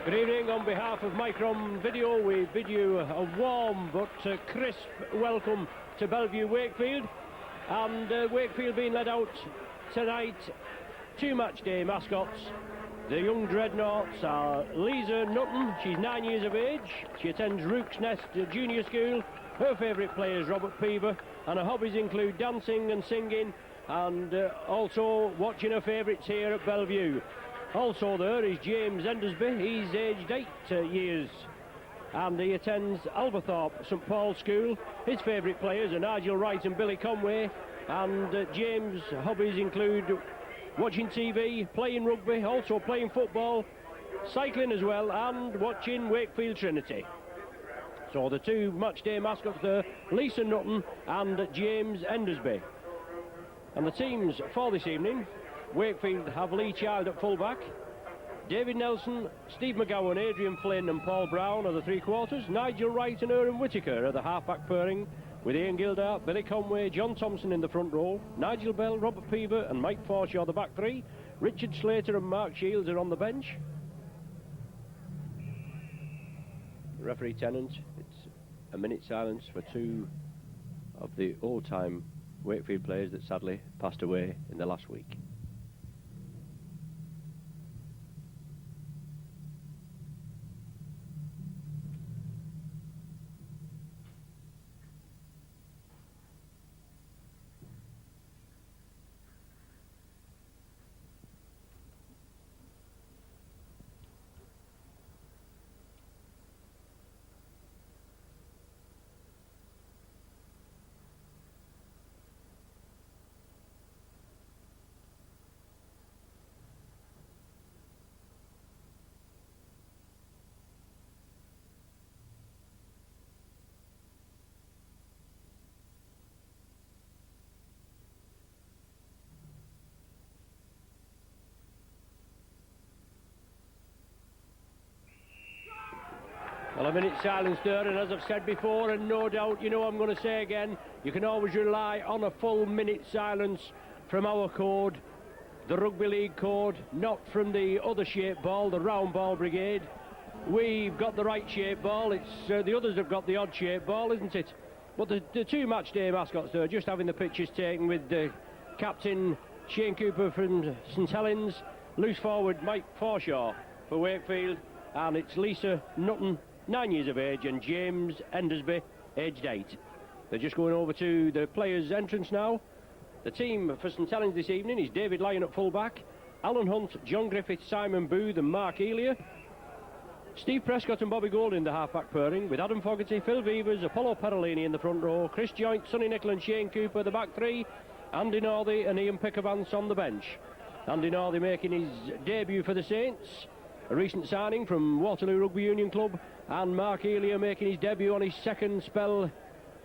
Good evening. On behalf of Micron Video, we bid you a warm but crisp welcome to Bellevue Wakefield. And Wakefield being led out tonight, two match day mascots. The young dreadnoughts are Lisa Nutton, she's 9 years of age. She attends Rook's Nest Junior School. Her favourite player is Robert Peaver, and her hobbies include dancing and singing, and also watching her favourites here at Bellevue. Also there is James Endersby. He's aged 8 years and he attends Alberthorpe St Paul's School. His favourite players are Nigel Wright and Billy Conway, and James' hobbies include watching TV, playing rugby, also playing football, cycling as well, and watching Wakefield Trinity. So the two matchday mascots there, Lisa Nutton and James Endersby. And the teams for this evening: Wakefield have Lee Child at full-back, David Nelson, Steve McGowan, Adrian Flynn and Paul Brown are the three-quarters, Nigel Wright and Aaron Whittaker are the half-back pairing, with Ian Gildart, Billy Conway, John Thompson in the front row, Nigel Bell, Robert Peaver and Mike Forshaw the back three, Richard Slater and Mark Shields are on the bench. Referee Tennant, it's a minute silence for two of the old-time Wakefield players that sadly passed away in the last week. Well, a minute's silence there, and as I've said before, and no doubt you know I'm going to say again, you can always rely on a full minute silence from our code, the Rugby League code, not from the other shaped ball, the round ball brigade. We've got the right shaped ball, it's the others have got the odd shaped ball, isn't it? But the two match day mascots there, just having the pictures taken with the captain Shane Cooper from St Helens, loose forward Mike Forshaw for Wakefield, and it's Lisa Nutton, 9 years of age, and James Endersby, aged 8. They're just going over to the players' entrance now. The team for St Helens this evening is David Lyon at full-back, Alan Hunt, John Griffith, Simon Booth and Mark Elia, Steve Prescott and Bobby Gould in the half-back pairing, with Adam Fogarty, Phil Vevers, Apollo Perolini in the front row, Chris Joint, Sonny Nicholl and Shane Cooper the back three, Andy Northey and Ian Pickervance on the bench. Andy Northey making his debut for the Saints, a recent signing from Waterloo Rugby Union Club, and Mark Elia making his debut on his second spell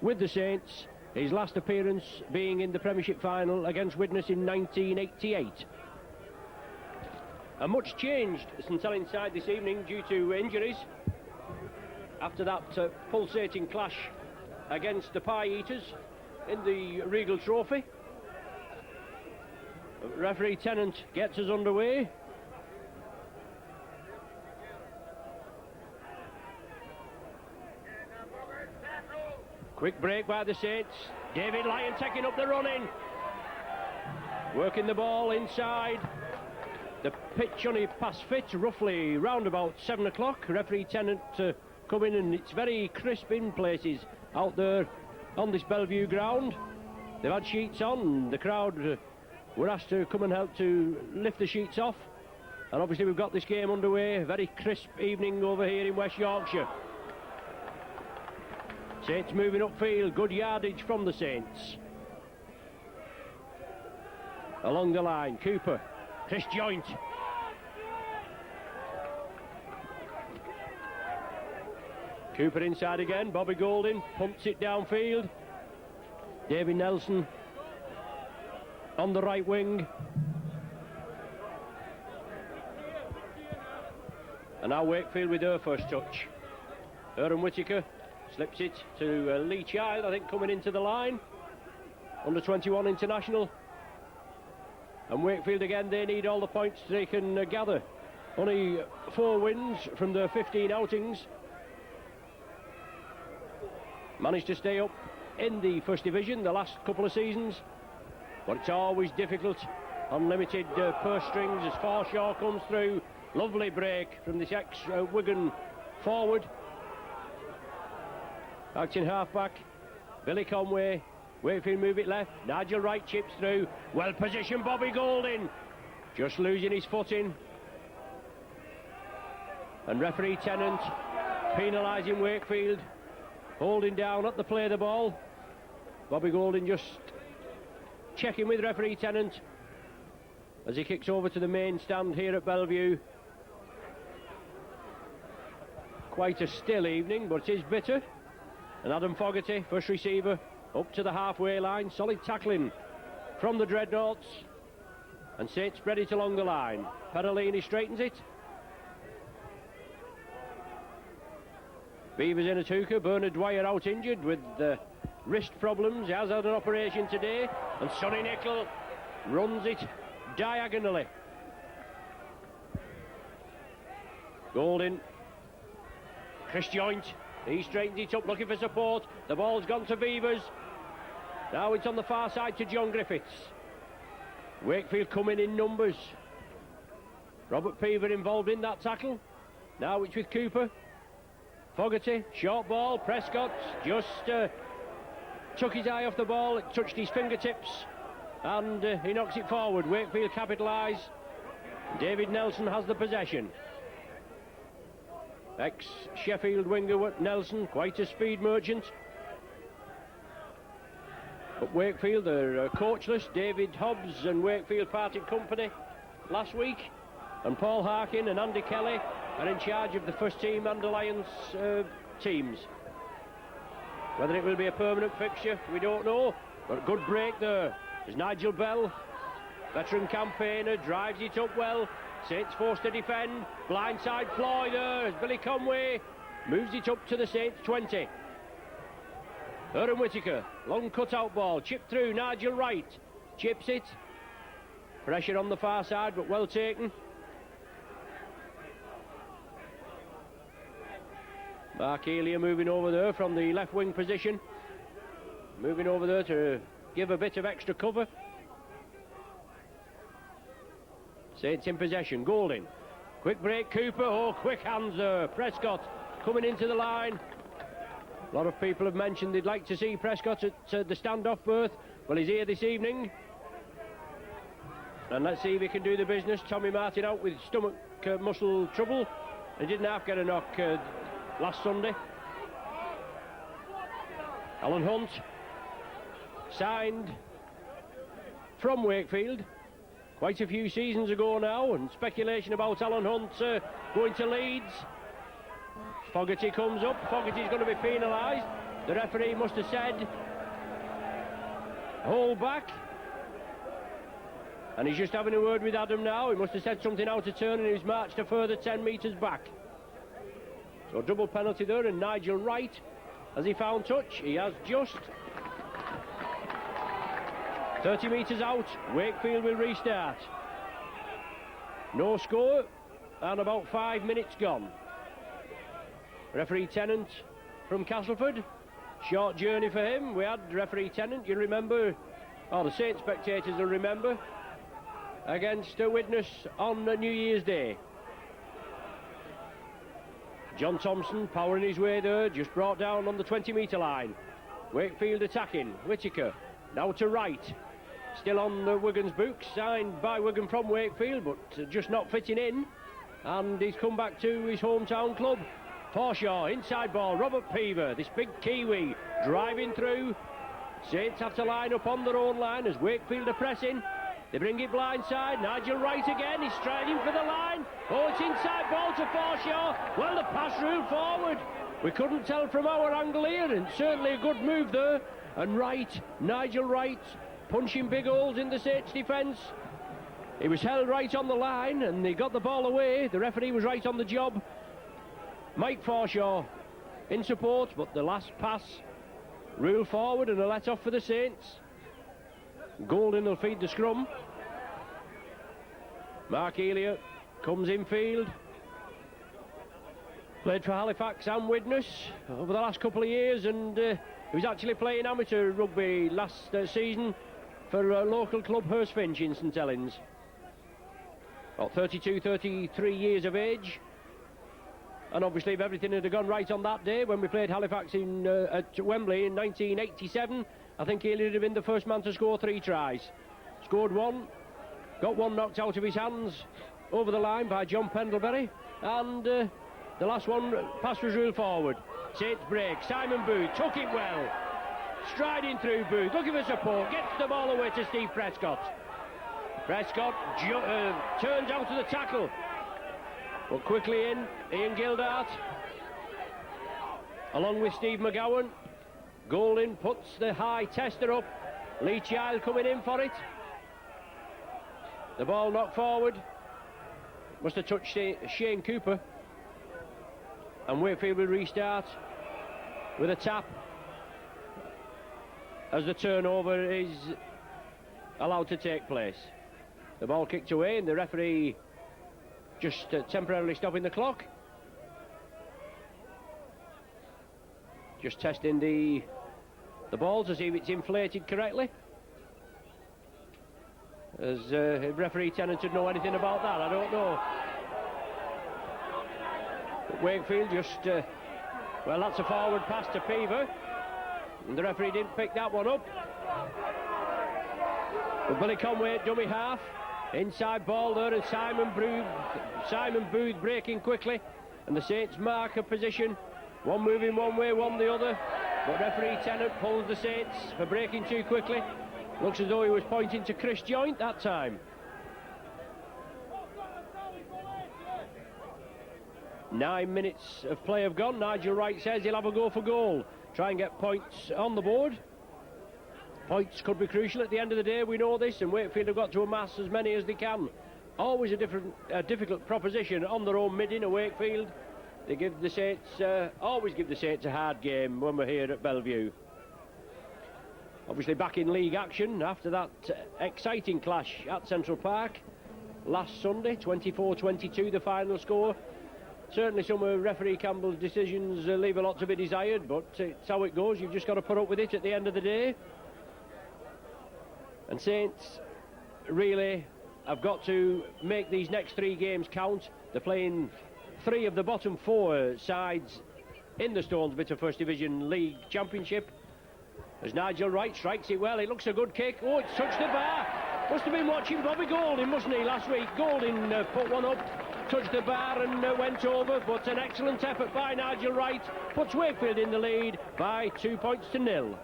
with the Saints, his last appearance being in the Premiership final against Widnes in 1988. A much changed St Helens side this evening due to injuries after that pulsating clash against the Pie Eaters in the Regal Trophy. Referee Tennant gets us underway. Quick break by the Saints. David Lyon taking up the running. Working the ball inside. The pitch only pass fit roughly round about 7 o'clock. Referee Tennant come in, and it's very crisp in places out there on this Bellevue ground. They've had sheets on. The crowd were asked to come and help to lift the sheets off. And obviously we've got this game underway. A very crisp evening over here in West Yorkshire. Saints moving upfield, good yardage from the Saints. Along the line, Cooper, Chris Joint. Cooper inside again, Bobby Golding pumps it downfield. David Nelson on the right wing. And now Wakefield with their first touch. Aaron Whittaker slips it to Lee Child, I think, coming into the line. Under 21 international. And Wakefield again, they need all the points they can gather Only 4 wins from their 15 outings. Managed to stay up in the first division the last couple of seasons, but it's always difficult on limited purse strings as Forshaw comes through. Lovely break from this ex-Wigan forward. Acting half-back, Billy Conway. Wakefield move it left. Nigel Wright chips through. Well positioned Bobby Golding. Just losing his footing. And referee Tennant penalising Wakefield. Holding down at the play of the ball. Bobby Golding just checking with referee Tennant as he kicks over to the main stand here at Bellevue. Quite a still evening, but it is bitter. And Adam Fogarty, first receiver, up to the halfway line. Solid tackling from the Dreadnoughts. And Saints spread it along the line. Perolini straightens it. Beavers in a hooker. Bernard Dwyer out injured with wrist problems. He has had an operation today. And Sonny Nickel runs it diagonally. Golding. Chris Joint. He straightens it up looking for support. The ball's gone to Beavers. Now it's on the far side to John Griffiths. Wakefield coming in numbers. Robert Peaver involved in that tackle. Now it's with Cooper. Fogarty, short ball. Prescott just took his eye off the ball. It touched his fingertips. And he knocks it forward. Wakefield capitalise. David Nelson has the possession. Ex-Sheffield winger Nelson, quite a speed merchant. But Wakefield are coachless. David Hobbs and Wakefield parted company last week. And Paul Harkin and Andy Kelly are in charge of the first team and Alliance teams. Whether it will be a permanent fixture, we don't know. But a good break there. There's Nigel Bell, veteran campaigner, drives it up well. Saints forced to defend. Blindside ploy there as Billy Conway moves it up to the Saints 20. Aaron Whittaker, long cut-out ball, chipped through. Nigel Wright chips it. Pressure on the far side, but well taken. Mark Elia moving over there from the left wing position. Moving over there to give a bit of extra cover. Saints in possession. Golding. Quick break. Cooper. Oh, quick hands there. Prescott coming into the line. A lot of people have mentioned they'd like to see Prescott at the standoff berth. Well, he's here this evening. And let's see if he can do the business. Tommy Martin out with stomach muscle trouble. He didn't half get a knock last Sunday. Alan Hunt. Signed from Wakefield. Quite a few seasons ago now, and speculation about Alan Hunt going to Leeds. Fogarty comes up. Fogarty's going to be penalised. The referee must have said hold back. And he's just having a word with Adam now. He must have said something out of turn, and he's marched a further 10 metres back. So double penalty there, and Nigel Wright, has he found touch? He has just. 30 metres out, Wakefield will restart. No score, and about 5 minutes gone. Referee Tennant from Castleford. Short journey for him. We had referee Tennant, you remember, the Saints spectators will remember, against a witness on New Year's Day. John Thompson powering his way there, just brought down on the 20-metre line. Wakefield attacking. Whittaker now to Wright. Still on Wigan's books, signed by Wigan from Wakefield, but just not fitting in. And he's come back to his hometown club. Forshaw, inside ball, Robert Peaver, this big Kiwi, driving through. Saints have to line up on their own line as Wakefield are pressing. They bring it blindside. Nigel Wright again, he's striding for the line. Oh, it's inside ball to Forshaw. Well, the pass ruled forward. We couldn't tell from our angle here, and certainly a good move there. And Wright, Nigel Wright, punching big holes in the Saints defence. He was held right on the line and he got the ball away. The referee was right on the job. Mike Forshaw in support, but the last pass ruled forward and a let off for the Saints. Golding will feed the scrum. Mark Elia comes infield. Played for Halifax and Widnes over the last couple of years, and he was actually playing amateur rugby last season for a local club, Hurstfinch in St Helens. About 32, 33 years of age. And obviously, if everything had gone right on that day when we played Halifax at Wembley in 1987, I think he'd have been the first man to score 3 tries. Scored 1, got 1 knocked out of his hands over the line by John Pendlebury, and the last one, pass was ruled forward. Saints break, Simon Booth took it well, striding through Booth, looking for support, gets the ball away to Steve Prescott. Prescott turns out to the tackle, but quickly in, Ian Gildart, along with Steve McGowan. Golding puts the high tester up, Lee Child coming in for it. The ball knocked forward, must have touched Shane Cooper, and Wakefield will restart with a tap as the turnover is allowed to take place. The ball kicked away, and the referee just temporarily stopping the clock. Just testing the ball to see if it's inflated correctly. As if referee Tennant would know anything about that, I don't know. But Wakefield just, well, that's a forward pass to Peaver, and the referee didn't pick that one up. But Billy Conway at dummy half, inside ball there, and Simon Booth breaking quickly, and the Saints mark a position, one moving one way, one the other, but referee Tennant pulls the Saints for breaking too quickly. Looks as though he was pointing to Chris Joint that time. 9 minutes of play have gone. Nigel Wright says he'll have a go for goal, try and get points on the board. Points could be crucial at the end of the day, we know this, and Wakefield have got to amass as many as they can. Always a difficult proposition on their own mid-in, Wakefield. They give the Saints, always give the Saints a hard game when we're here at Bellevue. Obviously back in league action after that exciting clash at Central Park last Sunday, 24-22 the final score. Certainly some of referee Campbell's decisions leave a lot to be desired, but it's how it goes. You've just got to put up with it at the end of the day. And Saints really have got to make these next 3 games count. They're playing 3 of the bottom 4 sides in the Stones Bitter First Division League Championship. As Nigel Wright strikes it well, it looks a good kick. Oh, it's touched the bar. Must have been watching Bobby Golding, mustn't he, last week? Golding put one up, touched the bar and went over, but an excellent effort by Nigel Wright puts Wakefield in the lead by 2 points to 0.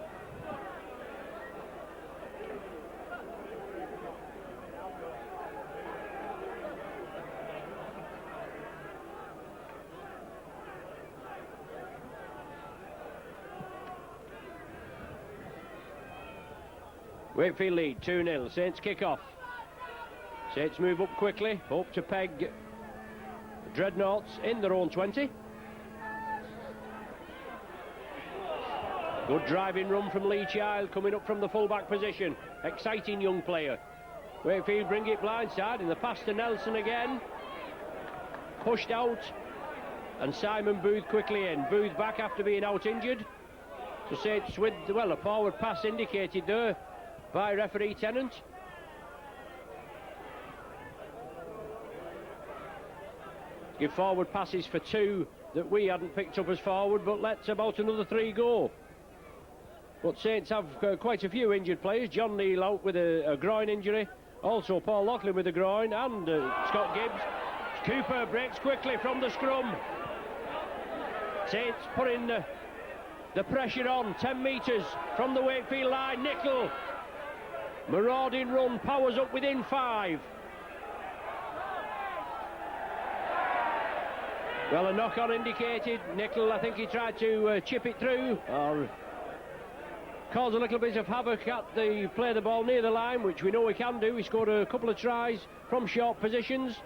Wakefield lead 2-0. Saints kick off. Saints move up quickly, hope to peg Dreadnoughts in their own 20. Good driving run from Lee Child coming up from the full-back position. Exciting young player. Wakefield bring it blindside, and the pass to Nelson again. Pushed out, and Simon Booth quickly in. Booth back after being out injured. So Saints with, well, a forward pass indicated there by referee Tennant. Give forward passes for 2 that we hadn't picked up as forward, but let's about another 3 go. But Saints have quite a few injured players. John Neal out with a groin injury, also Paul Loughlin with a groin, and Scott Gibbs. Cooper breaks quickly from the scrum. Saints putting the pressure on. 10 metres from the Wakefield line. Nickel, marauding run, powers up within 5. Well, a knock-on indicated. Nickel, I think he tried to chip it through, or cause a little bit of havoc at the play the ball near the line, which we know he can do. He scored a couple of tries from short positions.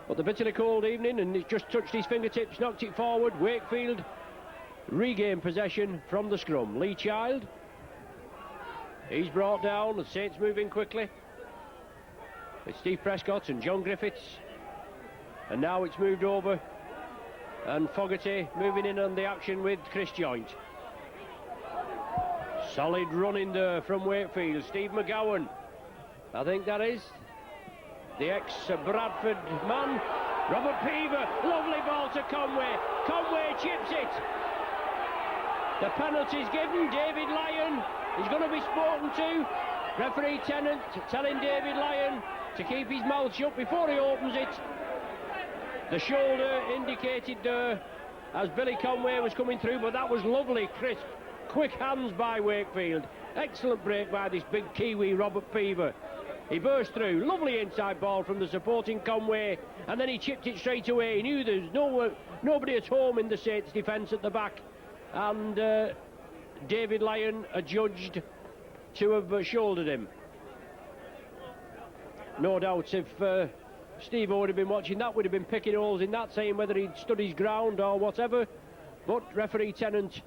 But the bitterly cold evening, and it just touched his fingertips, knocked it forward. Wakefield regain possession from the scrum. Lee Child, he's brought down. The Saints moving quickly. It's Steve Prescott and John Griffiths And now it's moved over, and Fogarty moving in on the action with Chris Joint. Solid running there from Wakefield. Steve McGowan, I think that is the ex-Bradford man. Robert Peaver, lovely ball to Conway. Conway chips it. The penalty's given. David Lyon is going to be spoken to. Referee Tennant telling David Lyon to keep his mouth shut before he opens it. The shoulder indicated there as Billy Conway was coming through, but that was lovely, crisp, quick hands by Wakefield. Excellent break by this big Kiwi, Robert Peaver. He burst through, lovely inside ball from the supporting Conway, and then he chipped it straight away. He knew there was nobody at home in the Saints defence at the back, and David Lyon adjudged to have shouldered him. No doubt if Steve would have been watching that, would have been picking holes in that, saying whether he'd stood his ground or whatever, but referee Tennant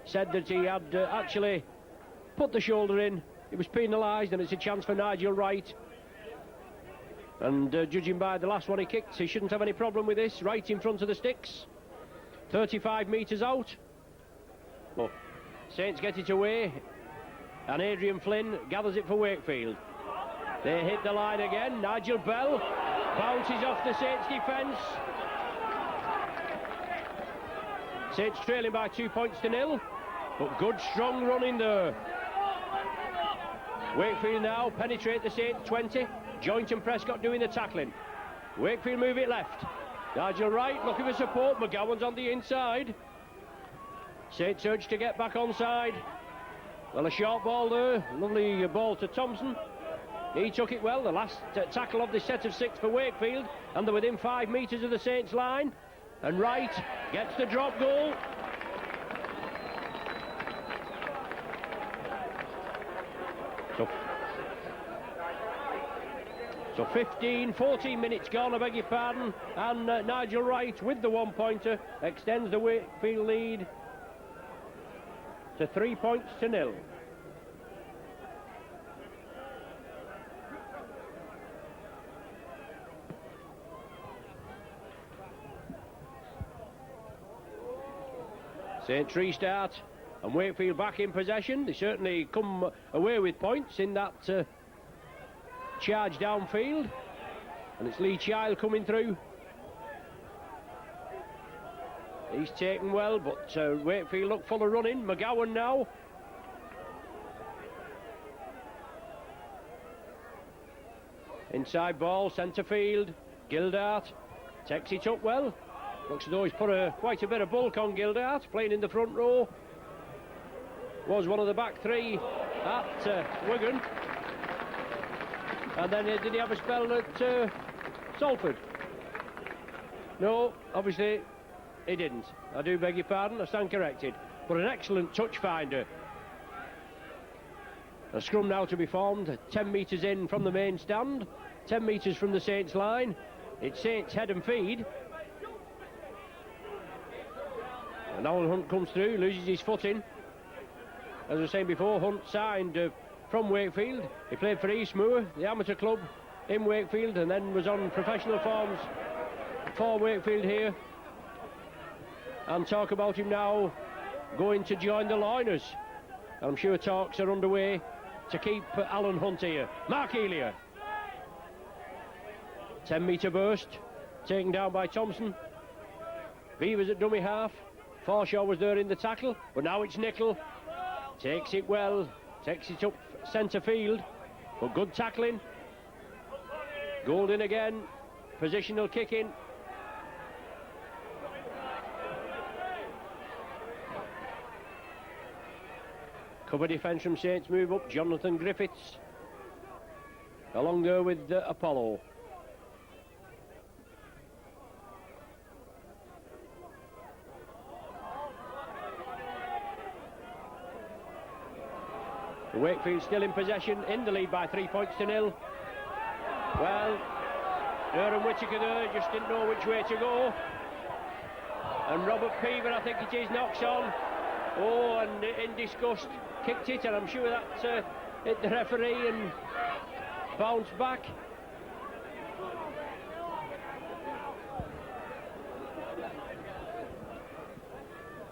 said that he had actually put the shoulder in. He was penalised, and it's a chance for Nigel Wright. And judging by the last one he kicked, he shouldn't have any problem with this. Right in front of the sticks. 35 metres out. Oh, Saints get it away. And Adrian Flynn gathers it for Wakefield. They hit the line again. Nigel Bell bounces off the Saints defence. Saints trailing by 2 points to nil. But good strong running there. Wakefield now penetrate the Saints 20. Joint and Prescott doing the tackling. Wakefield move it left. Nigel Wright looking for support. McGowan's on the inside. Saints urge to get back onside. Well, a short ball there. Lovely ball to Thompson. He took it well. The last tackle of the set of 6 for Wakefield. And they're within 5 metres of the Saints line. And Wright gets the drop goal. So 14 minutes gone, I beg your pardon, and Nigel Wright with the one-pointer extends the Wakefield lead to 3 points to nil. Saints restart, and Wakefield back in possession. They certainly come away with points in that charge downfield, and it's Lee Child coming through. He's taken well, but Wakefield look full of running. McGowan now. Inside ball, centre field. Gildart takes it up well. Looks as though he's put quite a bit of bulk on Gildart, playing in the front row. Was one of the back three at Wigan. And then did he have a spell at Salford? No, obviously he didn't. I do beg your pardon, I stand corrected. But an excellent touch finder. A scrum now to be formed, 10 metres in from the main stand, 10 metres from the Saints line. It's Saints head and feed. And Alan Hunt comes through, loses his footing. As I was saying before, Hunt signed from Wakefield. He played for Eastmoor, the amateur club in Wakefield, and then was on professional forms for Wakefield here. And talk about him now going to join the Loiners. I'm sure talks are underway to keep Alan Hunt here. Mark Elia. 10-metre burst, taken down by Thompson. Beavers at dummy half. Forshaw was there in the tackle, but now it's Nickel. Takes it well, takes it up centre field, but good tackling. Golden again, positional kicking. Cover defence from Saints move up. Jonathan Griffiths along there with Apollo. Wakefield still in possession, in the lead by 3 points to nil. Well, Aaron Whittaker there just didn't know which way to go. And Robert Peaver, I think it is, knocks on. Oh, and in disgust kicked it, and I'm sure that hit the referee and bounced back.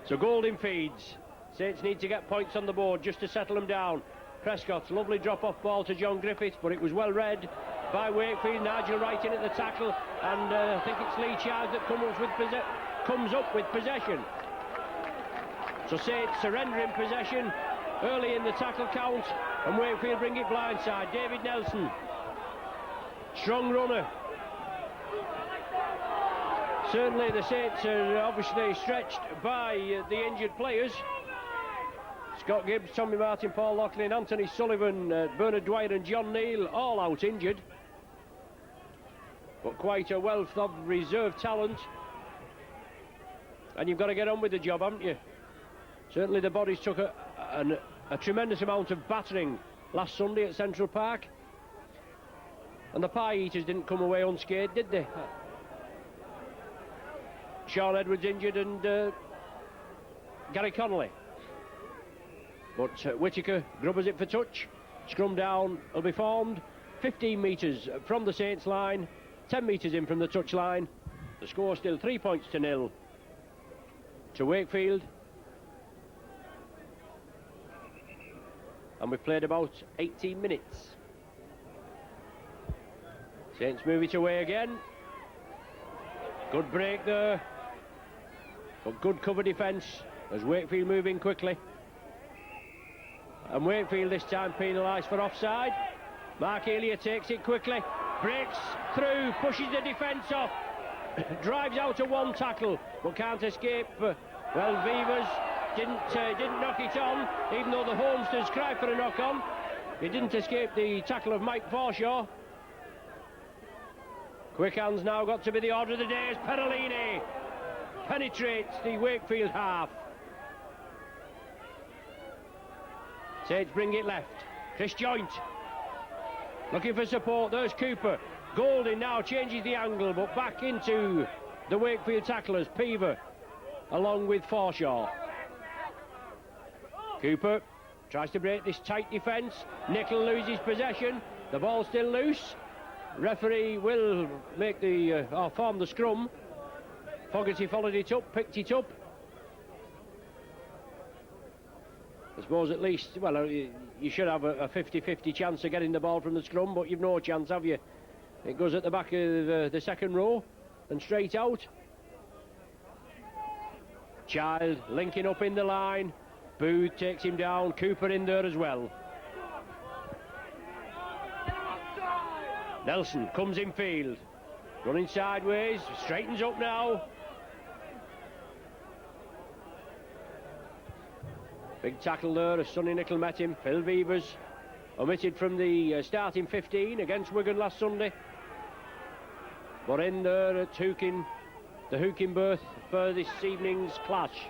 So Golding feeds. Saints need to get points on the board just to settle them down. Prescott's lovely drop-off ball to John Griffiths, but it was well read by Wakefield. Nigel Wright in at the tackle, and I think it's Lee Childs that comes up with possession. So Saints surrendering possession early in the tackle count, and Wakefield bring it blindside. David Nelson, strong runner. Certainly the Saints are obviously stretched by the injured players. Scott Gibbs, Tommy Martin, Paul Loughlin, Anthony Sullivan, Bernard Dwyer and John Neal all out injured. But quite a wealth of reserve talent. And you've got to get on with the job, haven't you? Certainly the bodies took a tremendous amount of battering last Sunday at Central Park. And the Pie Eaters didn't come away unscathed, did they? Sean Edwards injured and Gary Connolly. But Whittaker grubbers it for touch. Scrum down will be formed 15 metres from the Saints line, 10 metres in from the touch line. The score still 3 points to nil to Wakefield. And we've played about 18 minutes. Saints move it away again. Good break there, but good cover defence as Wakefield move in quickly. And Wakefield this time penalised for offside. Mark Elia takes it quickly, breaks through, pushes the defence off, drives out to one tackle, but can't escape. Well, Vivers didn't knock it on, even though the Homesteads cried for a knock on. He didn't escape the tackle of Mike Forshaw. Quick hands now got to be the order of the day as Perolini penetrates the Wakefield half. Saints bring it left. Chris Joint looking for support. There's Cooper. Golding now changes the angle, but back into the Wakefield tacklers. Peaver along with Forshaw. Cooper tries to break this tight defence. Nickel loses possession. The ball's still loose. Referee will make the form the scrum. Fogarty followed it up, picked it up. I suppose at least, well, you should have a 50-50 chance of getting the ball from the scrum, but you've no chance, have you? It goes at the back of the second row and straight out. Child linking up in the line. Booth takes him down. Cooper in there as well. Nelson comes in field, running sideways, straightens up now. Big tackle there as Sonny Nickel met him. Phil Vivers omitted from the starting 15 against Wigan last Sunday. But in there at the hooking berth for this evening's clash.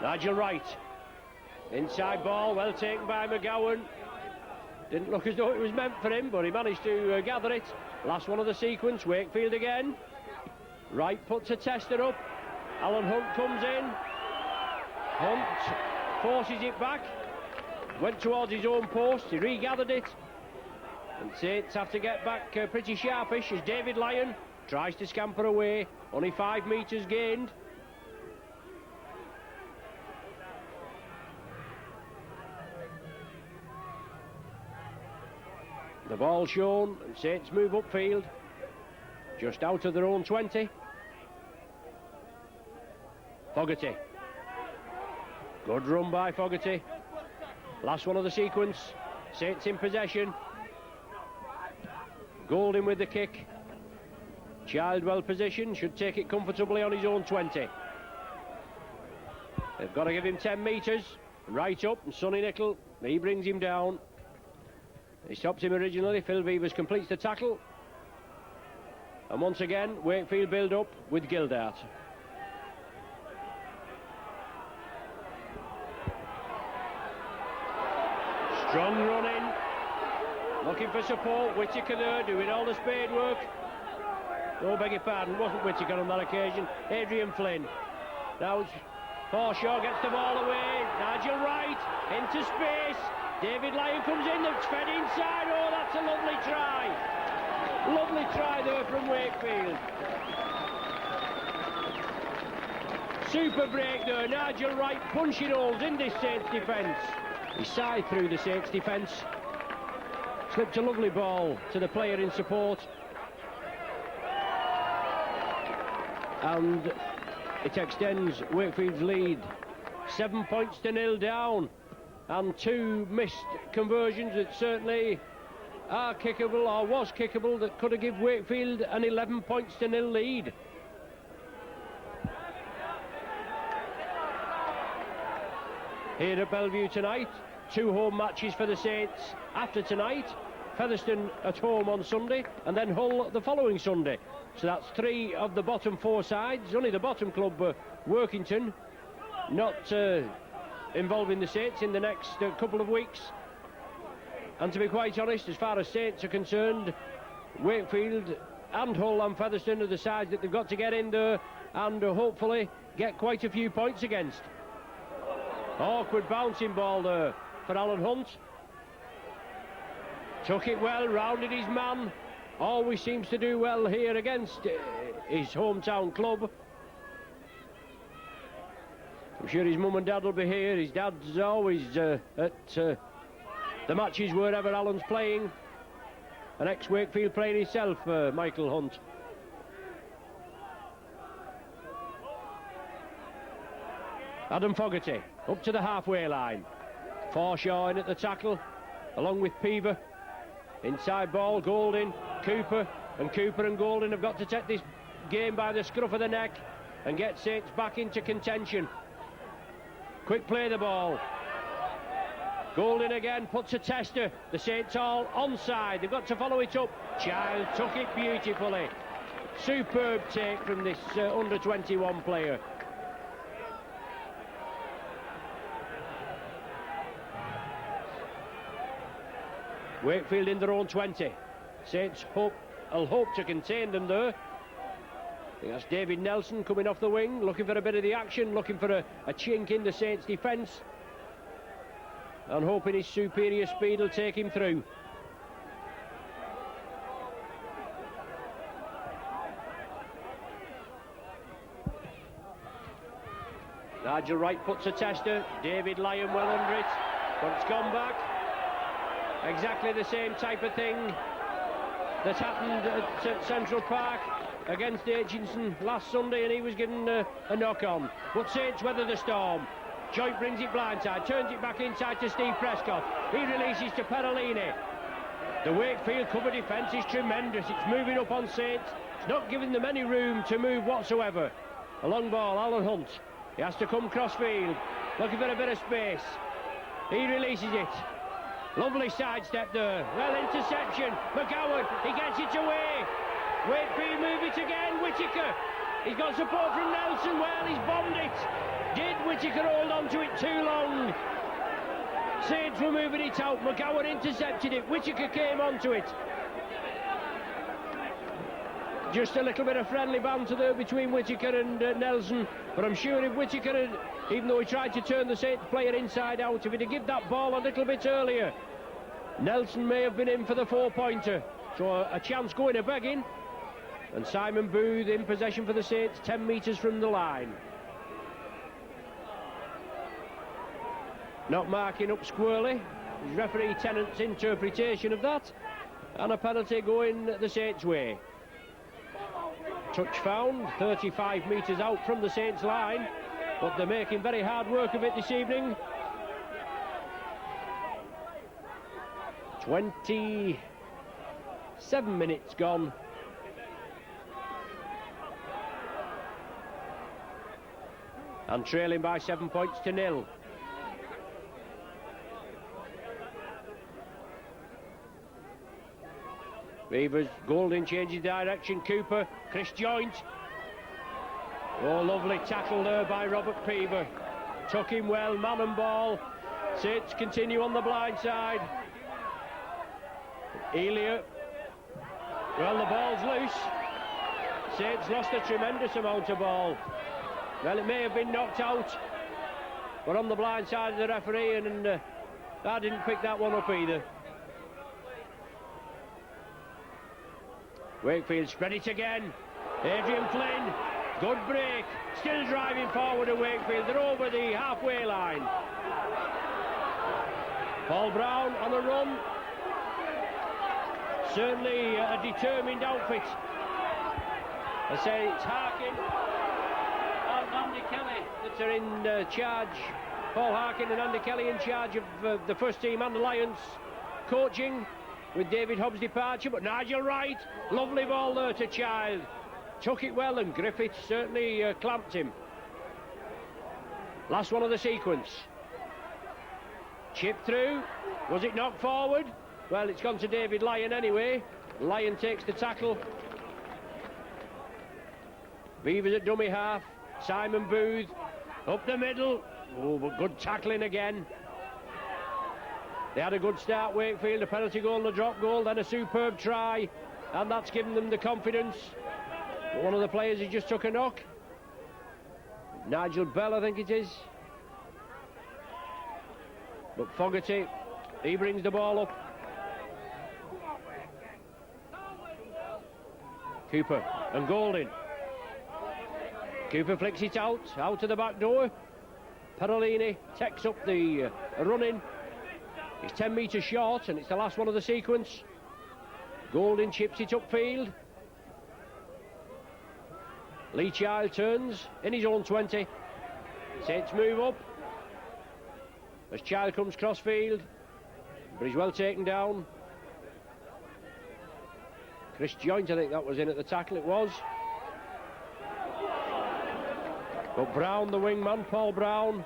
Nigel Wright, inside ball, well taken by McGowan. Didn't look as though it was meant for him, but he managed to gather it. Last one of the sequence, Wakefield again. Wright puts a tester up. Alan Hunt comes in. Hunt forces it back. Went towards his own post, he regathered it. And Saints have to get back pretty sharpish as David Lyon tries to scamper away. Only 5 metres gained. The ball shown, and Saints move upfield, just out of their own 20. Fogarty. Good run by Fogarty. Last one of the sequence. Saints in possession. Golding with the kick. Child well positioned, should take it comfortably on his own 20. They've got to give him 10 metres. Right up, and Sonny Nickel, he brings him down. He stopped him originally. Phil Vivers completes the tackle. And once again, Wakefield build up with Gildart. Strong running. Looking for support. Whittaker there doing all the spade work. Oh, beg your pardon, wasn't Whittaker on that occasion. Adrian Flynn. Now Forshaw gets the ball away. Nigel Wright into space. David Lyon comes in, that's fed inside. Oh, that's a lovely try. Lovely try there from Wakefield. Super break there. Nigel Wright punching holes in this Saints defence. He scythed through the Saints defence. Slipped a lovely ball to the player in support. And it extends Wakefield's lead. 7 points to 0 down. And 2 missed conversions that certainly are kickable, or was kickable, that could have given Wakefield an 11 points to 0 lead. Here at Bellevue tonight, 2 home matches for the Saints after tonight. Featherstone at home on Sunday, and then Hull the following Sunday. So that's 3 of the bottom 4 sides. Only the bottom club, Workington, not involving the Saints in the next couple of weeks. And to be quite honest, as far as Saints are concerned, Wakefield and Hull and Featherstone are the sides that they've got to get in there and hopefully get quite a few points against. Awkward bouncing ball there for Alan Hunt. Took it well, rounded his man. Always seems to do well here against his hometown club. I'm sure his mum and dad will be here. His dad's always at the matches wherever Alan's playing. An ex-Wakefield player himself, Michael Hunt. Adam Fogarty up to the halfway line. Forshaw in at the tackle, along with Peaver. Inside ball, Golding, Cooper, and Golding have got to take this game by the scruff of the neck and get Saints back into contention. Quick play the ball. Golding again puts a tester. The Saints all onside. They've got to follow it up. Child took it beautifully. Superb take from this under 21 player. Wakefield in their own 20. Saints will hope to contain them there. I think that's David Nelson coming off the wing, looking for a bit of the action, looking for a chink in the Saints defence, and hoping his superior speed will take him through. Nigel Wright puts a tester. David Lyon well under it, but it's gone back. Exactly the same type of thing that happened at Central Park against Aitchinson last Sunday, and he was given a knock on. But Saints weather the storm. Joint brings it blindside, turns it back inside to Steve Prescott. He releases to Perolini. The Wakefield cover defence is tremendous. It's moving up on Saints. It's not giving them any room to move whatsoever. A long ball, Alan Hunt. He has to come crossfield, looking for a bit of space. He releases it. Lovely sidestep there. Well, interception. McGowan, he gets it away. Wakefield move it again. Whittaker. He's got support from Nelson. Well, he's bombed it. Did Whittaker hold on to it too long? Saints were moving it out. McGowan intercepted it. Whittaker came onto it. Just a little bit of friendly banter there between Whittaker and Nelson. But I'm sure if Whittaker had, even though he tried to turn the Saints player inside out, if he'd have given that ball a little bit earlier, Nelson may have been in for the 4-pointer. So a chance going a begging. And Simon Booth in possession for the Saints, 10 metres from the line. Not marking up squarely. Referee Tennant's interpretation of that. And a penalty going the Saints' way. Touch found, 35 metres out from the Saints' line. But they're making very hard work of it this evening. 27 minutes gone. And trailing by 7 points to 0. Beavers, Golding changes direction. Cooper, Chris Joint. Oh, lovely tackle there by Robert Peaver. Took him well, man and ball. Saints continue on the blind side. Elia. Well, the ball's loose. Saints lost a tremendous amount of ball. Well, it may have been knocked out, but on the blind side of the referee, and I didn't pick that one up either. Wakefield spread it again. Adrian Flynn, good break. Still driving forward to Wakefield. They're over the halfway line. Paul Brown on the run. Certainly a determined outfit. I say it's Harkin and Andy Kelly that are in charge. Paul Harkin and Andy Kelly in charge of the first team and Alliance coaching, with David Hobbs' departure. But Nigel Wright, lovely ball there to Child. Took it well, and Griffith certainly clamped him. Last one of the sequence. Chip through. Was it knocked forward? Well, it's gone to David Lyon anyway. Lyon takes the tackle. Beavers at dummy half. Simon Booth up the middle. Oh, but good tackling again. They had a good start, Wakefield, a penalty goal and a drop goal, then a superb try, and that's given them the confidence. But one of the players, he just took a knock. Nigel Bell, I think it is. But Fogarty, he brings the ball up. Cooper and Golding. Cooper flicks it out to the back door. Perolini takes up the running. It's 10 metres short, and it's the last one of the sequence. Golding chips it upfield. Lee Child turns in his own 20. Saints move up as Child comes crossfield, but he's well taken down. Chris Joint, I think that was in at the tackle. It was. But Brown, the wingman, Paul Brown,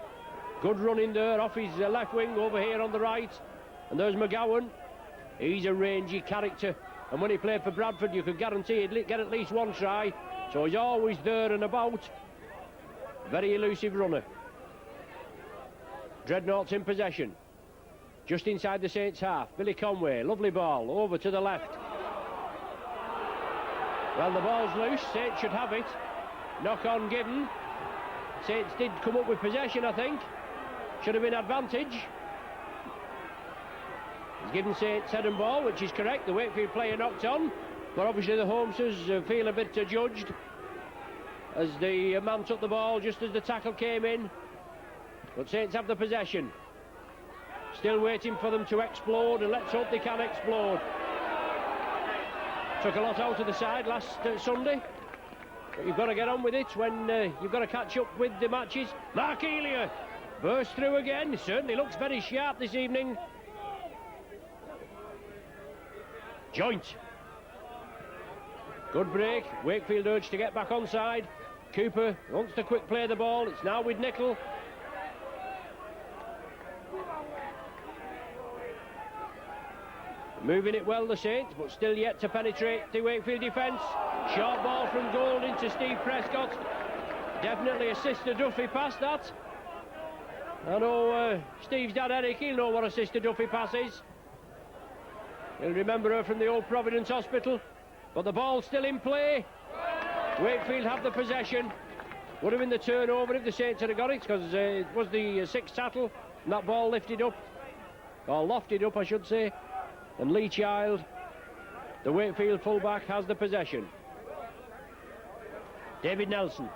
good running there off his left wing over here on the right. And there's McGowan. He's a rangy character, and when he played for Bradford you could guarantee he'd get at least one try, so he's always there and about. Very elusive runner. Dreadnought's in possession, just inside the Saints half. Billy Conway, lovely ball over to the left. Well, the ball's loose. Saints should have it. Knock on given. Saints did come up with possession, I think. Should have been advantage. He's given Saints head and ball, which is correct. The Wakefield player knocked on, but obviously the Holmeses feel a bit judged as the man took the ball just as the tackle came in. But Saints have the possession. Still waiting for them to explode, and let's hope they can explode. Took a lot out of the side last Sunday. But you've got to get on with it when you've got to catch up with the matches. Mark Elia burst through again. He certainly looks very sharp this evening. Joint. Good break. Wakefield urged to get back onside. Cooper wants to quick play the ball. It's now with Nicol. Moving it well, the Saints, but still yet to penetrate the Wakefield defence. Short ball from Golding to Steve Prescott. Definitely a Sister Duffy pass, that. I know Steve's dad Eric, he'll know what a Sister Duffy pass is. He'll remember her from the old Providence Hospital. But the ball's still in play. Wakefield have the possession. Would have been the turnover if the Saints had got it, because it was the sixth tackle, and that ball lifted up, or lofted up I should say. And Lee Child, the Wakefield fullback, has the possession. David Nelson.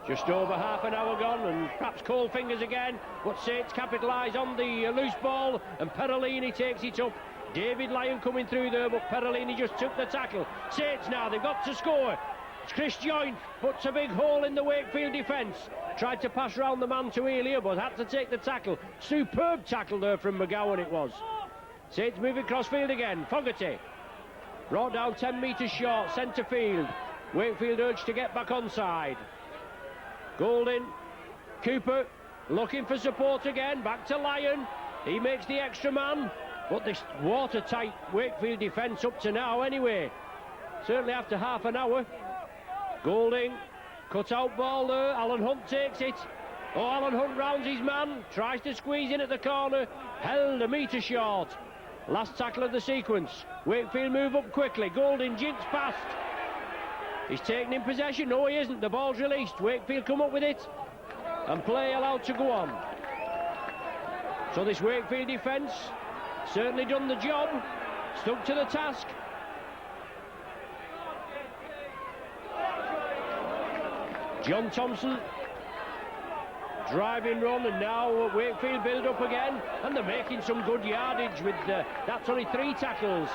Just over half an hour gone, and perhaps cold fingers again, but Saints capitalise on the loose ball, and Perolini takes it up. David Lyon coming through there, but Perolini just took the tackle. Saints now, they've got to score. Chris Joint puts a big hole in the Wakefield defence. Tried to pass round the man to Elia, but had to take the tackle. Superb tackle there from McGowan it was. Saints moving crossfield again. Fogarty brought down 10 metres short, centre field. Wakefield urged to get back onside. Golding, Cooper looking for support again. Back to Lyon. He makes the extra man, but this watertight Wakefield defence up to now anyway. Certainly after half an hour. Golding, cut out ball there. Alan Hunt takes it. Oh, Alan Hunt rounds his man, tries to squeeze in at the corner, held a metre short. Last tackle of the sequence. Wakefield move up quickly. Golding jinks past. He's taken in possession. No, he isn't. The ball's released. Wakefield come up with it, and play allowed to go on. So this Wakefield defence certainly done the job, stuck to the task. John Thompson, driving run, and now Wakefield build up again, and they're making some good yardage with that's only 3 tackles,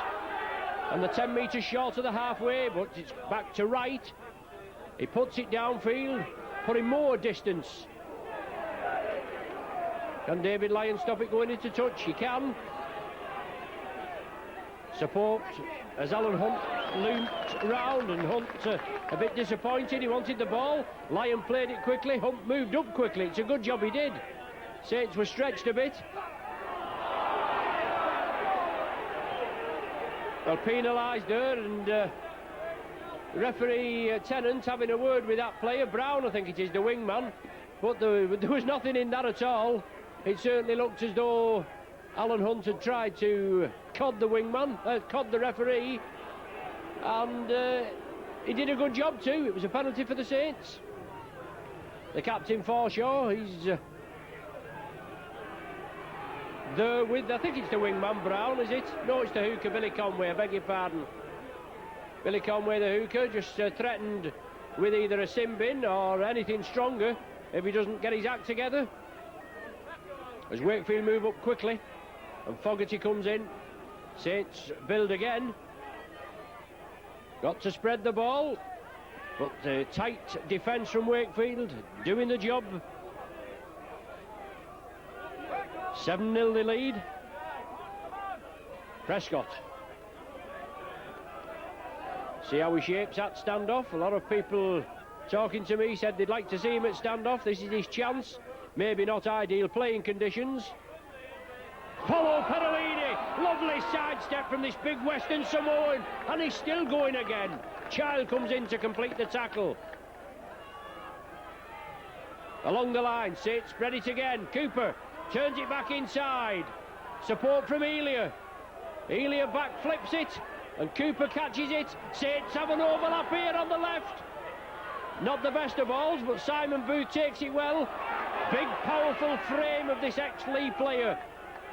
and the 10 metres short of the halfway, but it's back to right. He puts it downfield, putting more distance. Can David Lyon stop it going into touch? He can. Support as Alan Hunt looped round, and Hunt a bit disappointed. He wanted the ball. Lyon played it quickly. Hunt moved up quickly. It's a good job he did. Saints were stretched a bit. Well, penalised her, and referee Tennant having a word with that player. Brown, I think it is, the wingman. But there was nothing in that at all. It certainly looked as though Alan Hunt had tried to cod the wingman, cod the referee, and he did a good job too. It was a penalty for the Saints. The captain Forshaw, he's there with, I think it's the wingman Brown, is it? No, it's the hooker, Billy Conway, I beg your pardon. Billy Conway, the hooker, just threatened with either a sin bin or anything stronger if he doesn't get his act together. As Wakefield move up quickly, and Fogarty comes in. Saints build again. Got to spread the ball, but tight defence from Wakefield, doing the job. 7-0 the lead. Prescott. See how he shapes that standoff. A lot of people talking to me said they'd like to see him at standoff. This is his chance. Maybe not ideal playing conditions. Paulo Perolini, lovely sidestep from this big Western Samoan, and he's still going again. Child comes in to complete the tackle. Along the line, Saints spread it again. Cooper turns it back inside. Support from Elia. Elia back flips it, and Cooper catches it. Saints have an overlap here on the left. Not the best of balls, but Simon Booth takes it well. Big, powerful frame of this ex-Leigh player.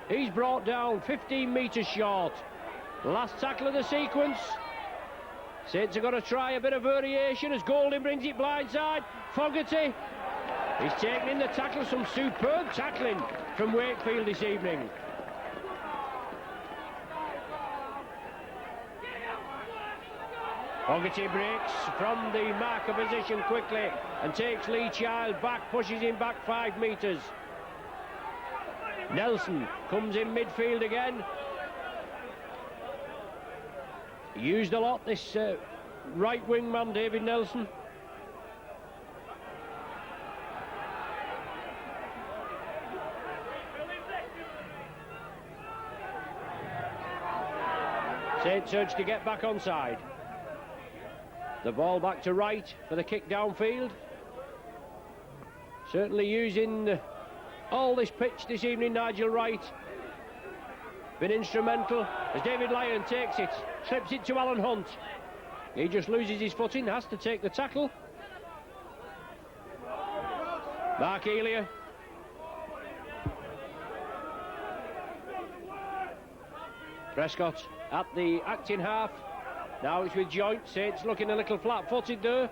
He's brought down 15 metres short. Last tackle of the sequence. Saints are going to try a bit of variation as Golding brings it blindside. Fogarty. He's taken in the tackle. Some superb tackling from Wakefield this evening. Fogarty breaks from the marker position quickly and takes Lee Child back, pushes him back 5 metres. Nelson comes in midfield again. Used a lot, this right wing man, David Nelson. Saints urge to get back onside. The ball back to right for the kick downfield. Certainly using all this pitch this evening, Nigel Wright. Been instrumental as David Lyon takes it, slips it to Alan Hunt. He just loses his footing, has to take the tackle. Mark Elia. Prescott at the acting half. Now it's with Joint. Saints looking a little flat-footed there.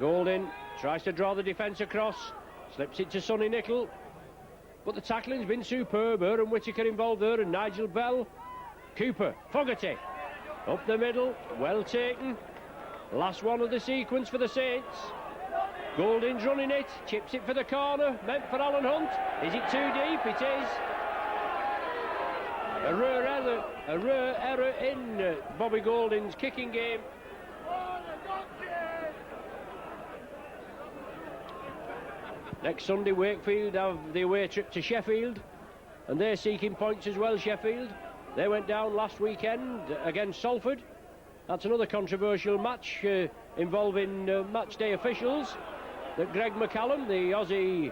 Golding tries to draw the defence across, slips it to Sonny Nicol, but the tackling's been superb. Aaron Whittaker involved there, and Nigel Bell. Cooper, Fogarty, up the middle, well taken. Last one of the sequence for the Saints. Golding's running it, chips it for the corner, meant for Alan Hunt. Is it too deep? It is. A rare error in Bobby Golding's kicking game. Next Sunday, Wakefield have the away trip to Sheffield, and they're seeking points as well, Sheffield. They went down last weekend against Salford. That's another controversial match involving match day officials that Greg McCallum, the Aussie,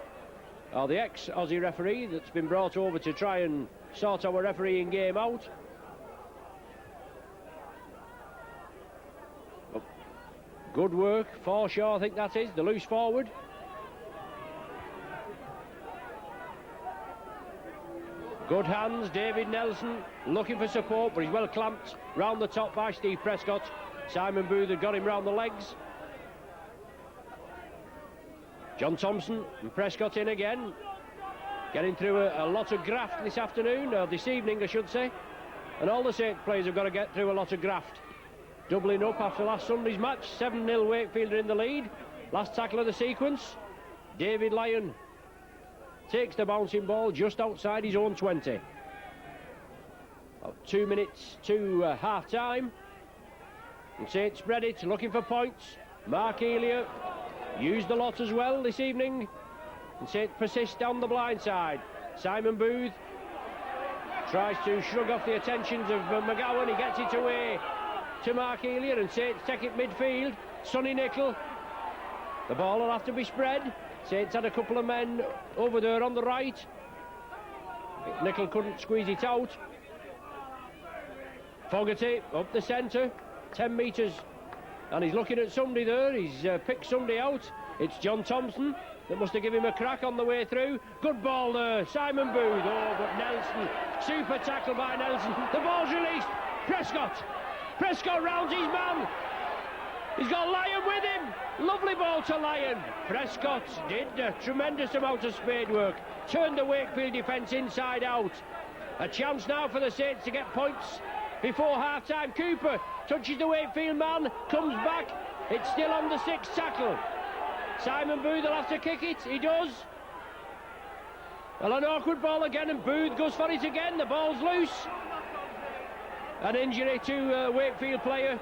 or the ex-Aussie referee that's been brought over to try and sort our refereeing game out. Oh, good work, Forshaw, I think that is, the loose forward. Good hands, David Nelson looking for support, but he's well clamped round the top by Steve Prescott. Simon Booth had got him round the legs. John Thompson and Prescott in again. Getting through a lot of graft this afternoon, or this evening I should say. And all the Saints players have got to get through a lot of graft. Doubling up after last Sunday's match. 7-0 Wakefield are in the lead. Last tackle of the sequence. David Lyon takes the bouncing ball just outside his own 20. 2 minutes to half time. And Saints spread it, looking for points. Mark Elia used the lot as well this evening. And Saints persist down the blind side. Simon Booth tries to shrug off the attentions of McGowan. He gets it away to Mark Elia, and Saints take it midfield. Sonny Nicol. The ball will have to be spread. Saints had a couple of men over there on the right. Nicol couldn't squeeze it out. Fogarty up the centre, 10 metres, and he's looking at somebody there. He's picked somebody out. It's John Thompson that must have given him a crack on the way through. Good ball there, Simon Booth. Oh, but Nelson, super tackle by Nelson. The ball's released. Prescott rounds his man. He's got Lyon with him. Lovely ball to Lyon. Prescott did a tremendous amount of spade work. Turned the Wakefield defence inside out. A chance now for the Saints to get points before half-time. Cooper touches the Wakefield man, comes back. It's still on the sixth tackle. Simon Booth will have to kick it. He does. Well, an awkward ball again, and Booth goes for it again. The ball's loose. An injury to a Wakefield player.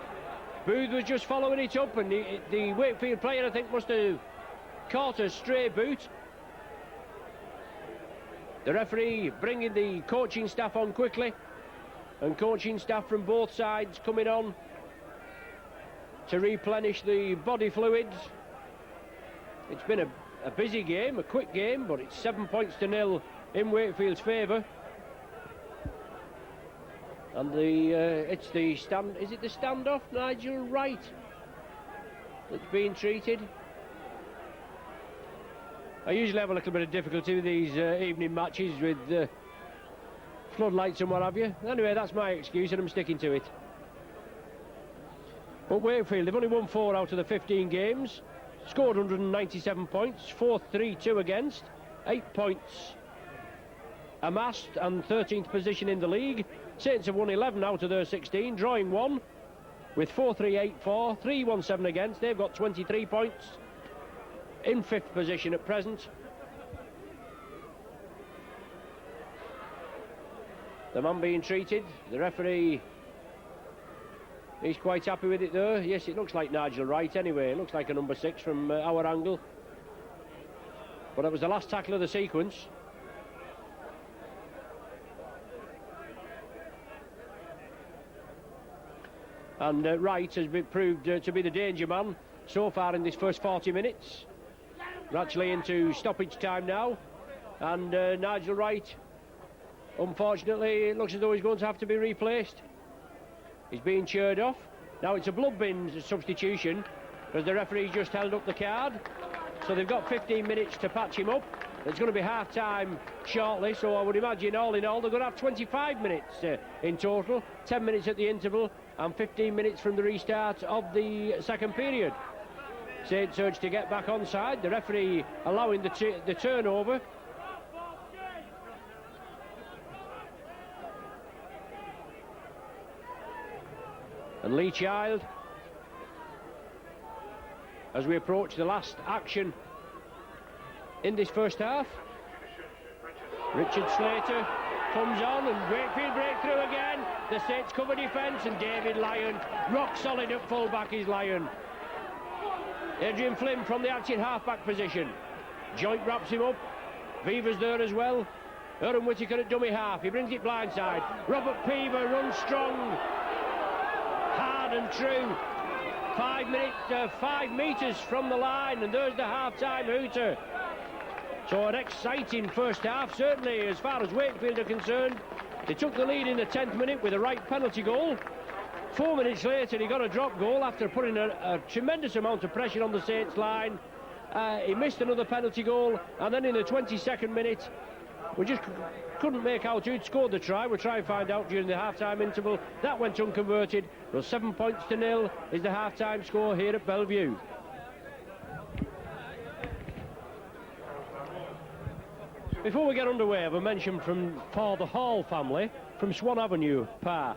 Booth was just following it up, and the Wakefield player, I think, must have caught a stray boot. The referee bringing the coaching staff on quickly, and coaching staff from both sides coming on to replenish the body fluids. It's been a busy game, a quick game, but it's 7 points to 0 in Wakefield's favour. And it's the stand. Is it the standoff, Nigel Wright, that's being treated? I usually have a little bit of difficulty with these evening matches with floodlights and what have you. Anyway, that's my excuse, and I'm sticking to it. But Wakefield, they've only won 4 out of the 15 games, scored 197 points, 4-3-2 against, 8 points amassed, and 13th position in the league. Saints have won 11 out of their 16, drawing 1 with 4-3-8-4, 3-1-7 against. They've got 23 points, in 5th position at present. The man being treated, the referee, he's quite happy with it there. Yes, it looks like Nigel Wright anyway. It looks like a number 6 from our angle. But it was the last tackle of the sequence. And Wright has been proved to be the danger man so far in this first 40 minutes. We're actually into stoppage time now, and Nigel Wright, unfortunately, it looks as though he's going to have to be replaced. He's being cheered off. Now it's a blood bin substitution, because the referee just held up the card, so they've got 15 minutes to patch him up. It's going to be half time shortly, so I would imagine all in all they're going to have 25 minutes in total, 10 minutes at the interval and 15 minutes from the restart of the second period. Saints urge to get back onside, the referee allowing the turnover. And Lee Child, as we approach the last action in this first half. Richard Slater comes on, and Wakefield break through again. The Saints cover defence, and David Lyon, rock solid at full back is Lyon. Adrian Flynn from the acting half-back position. Joint wraps him up. Beaver's there as well. Aaron Whittaker at dummy half. He brings it blindside. Robert Peaver runs strong, hard and true. 5 metres from the line, and there's the half-time hooter. So an exciting first half, certainly as far as Wakefield are concerned. They took the lead in the 10th minute with a right penalty goal. 4 minutes later he got a drop goal after putting a tremendous amount of pressure on the Saints line. He missed another penalty goal, and then in the 22nd minute We just couldn't make out who'd scored the try. We'll try and find out during the half-time interval. That went unconverted. Well, 7 points to 0 is the half-time score here at Bellevue. Before we get underway, I have a mention for the Hall family from Swan Avenue, Pa.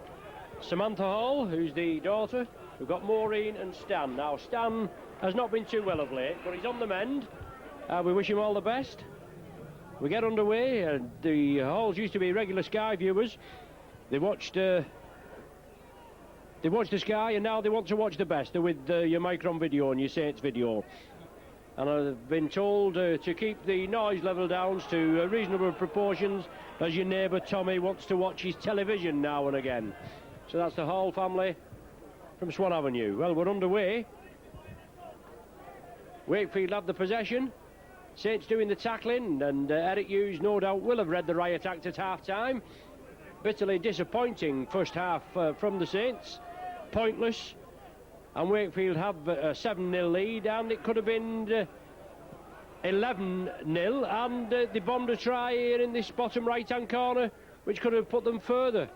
Samantha Hall, who's the daughter. We've got Maureen and Stan. Now, Stan has not been too well of late, but he's on the mend. We wish him all the best. We get underway. The Halls used to be regular Sky viewers. They watched the Sky, and now they want to watch the best. They're with your Micron video and your Saints video. And I've been told to keep the noise level down to reasonable proportions, as your neighbour Tommy wants to watch his television now and again. So that's the Hall family from Swan Avenue. Well, we're underway. Wakefield have the possession. Saints doing the tackling, and Eric Hughes no doubt will have read the riot act at half-time. Bitterly disappointing first half from the Saints. Pointless. And Wakefield have a 7-0 lead, and it could have been 11-0, and they bombed a try here in this bottom right-hand corner, which could have put them further.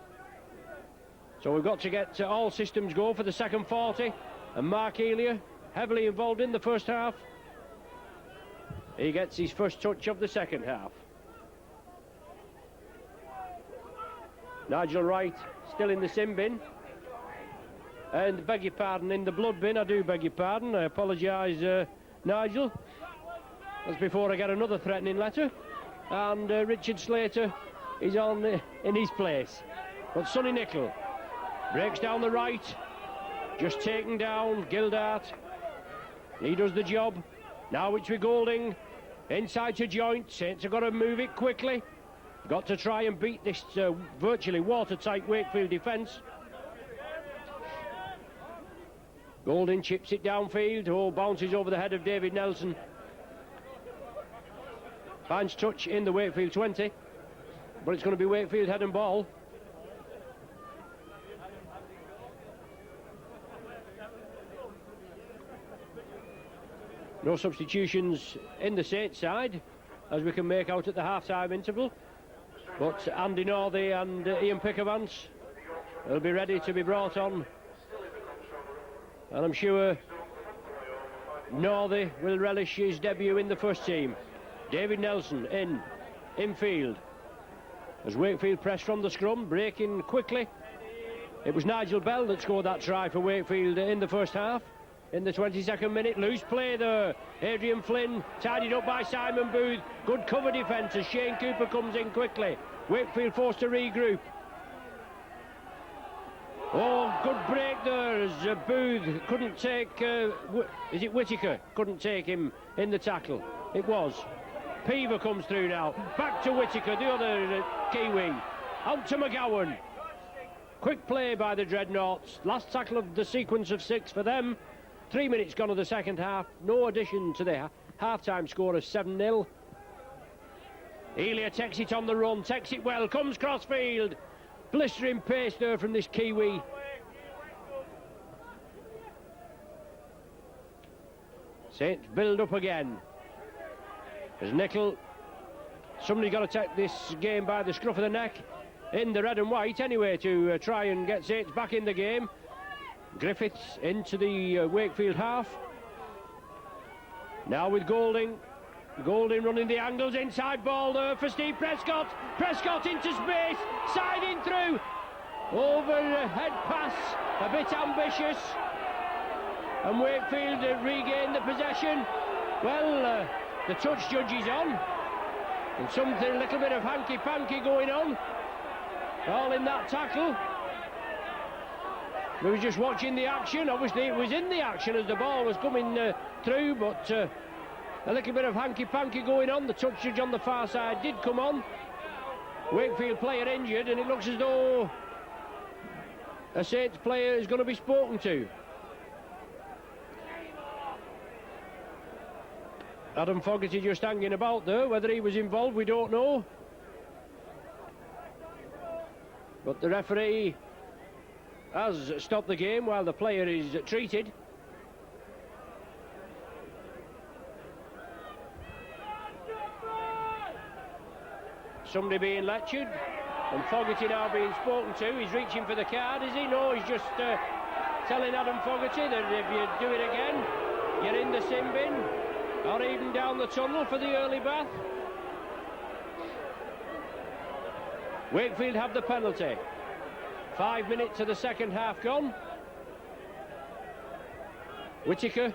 So we've got to get all systems go for the second 40, and Mark Elia, heavily involved in the first half. He gets his first touch of the second half. Nigel Wright still in the sin bin. And beg your pardon, in the blood bin. I do beg your pardon. I apologise, Nigel. That's before I get another threatening letter. And Richard Slater is on in his place. But Sonny Nickel breaks down the right. Just taken down Gildart. He does the job. Now it's with Golding. Inside to Joint. Saints have got to move it quickly. Got to try and beat this virtually watertight Wakefield defence. Golding chips it downfield. Oh, bounces over the head of David Nelson. Finds touch in the Wakefield 20. But it's going to be Wakefield head and ball. No substitutions in the Saints side, as we can make out at the half-time interval. But Andy Northey and Ian Pickervance will be ready to be brought on. And I'm sure Northey will relish his debut in the first team. David Nelson infield. As Wakefield press from the scrum, breaking quickly. It was Nigel Bell that scored that try for Wakefield in the first half. In the 22nd minute, loose play there. Adrian Flynn tidied up by Simon Booth. Good cover defence as Shane Cooper comes in quickly. Wakefield forced to regroup. Oh, good break there as Booth couldn't take, is it Whittaker? Couldn't take him in the tackle. It was. Peaver comes through now. Back to Whittaker, the other Kiwi. Out to McGowan. Quick play by the Dreadnoughts. Last tackle of the sequence of 6 for them. 3 minutes gone of the second half. No addition to the half-time score of 7-0. Elia takes it on the run, takes it well, comes crossfield. Blistering pace there from this Kiwi. Saints build up again. As Nickel, somebody's got to take this game by the scruff of the neck. In the red and white anyway, to try and get Saints back in the game. Griffiths into the Wakefield half. Now with Golding. Golding running the angles, inside ball there for Steve Prescott. Prescott into space, siding through. Overhead pass, a bit ambitious. And Wakefield regain the possession. Well, the touch judge is on. And something, a little bit of hanky-panky going on. All in that tackle. We were just watching the action. Obviously it was in the action as the ball was coming through, but a little bit of hanky-panky going on. The touch judge on the far side did come on. Wakefield player injured, and it looks as though a Saints player is going to be spoken to. Adam Fogarty just hanging about there. Whether he was involved, we don't know. But the referee has stopped the game while the player is treated. somebody being lectured, and Fogarty now being spoken to. He's reaching for the card, is he? No, he's just telling Adam Fogarty that if you do it again, you're in the sin bin, or even down the tunnel for the early bath. Wakefield have the penalty. 5 minutes of the second half gone. Whittaker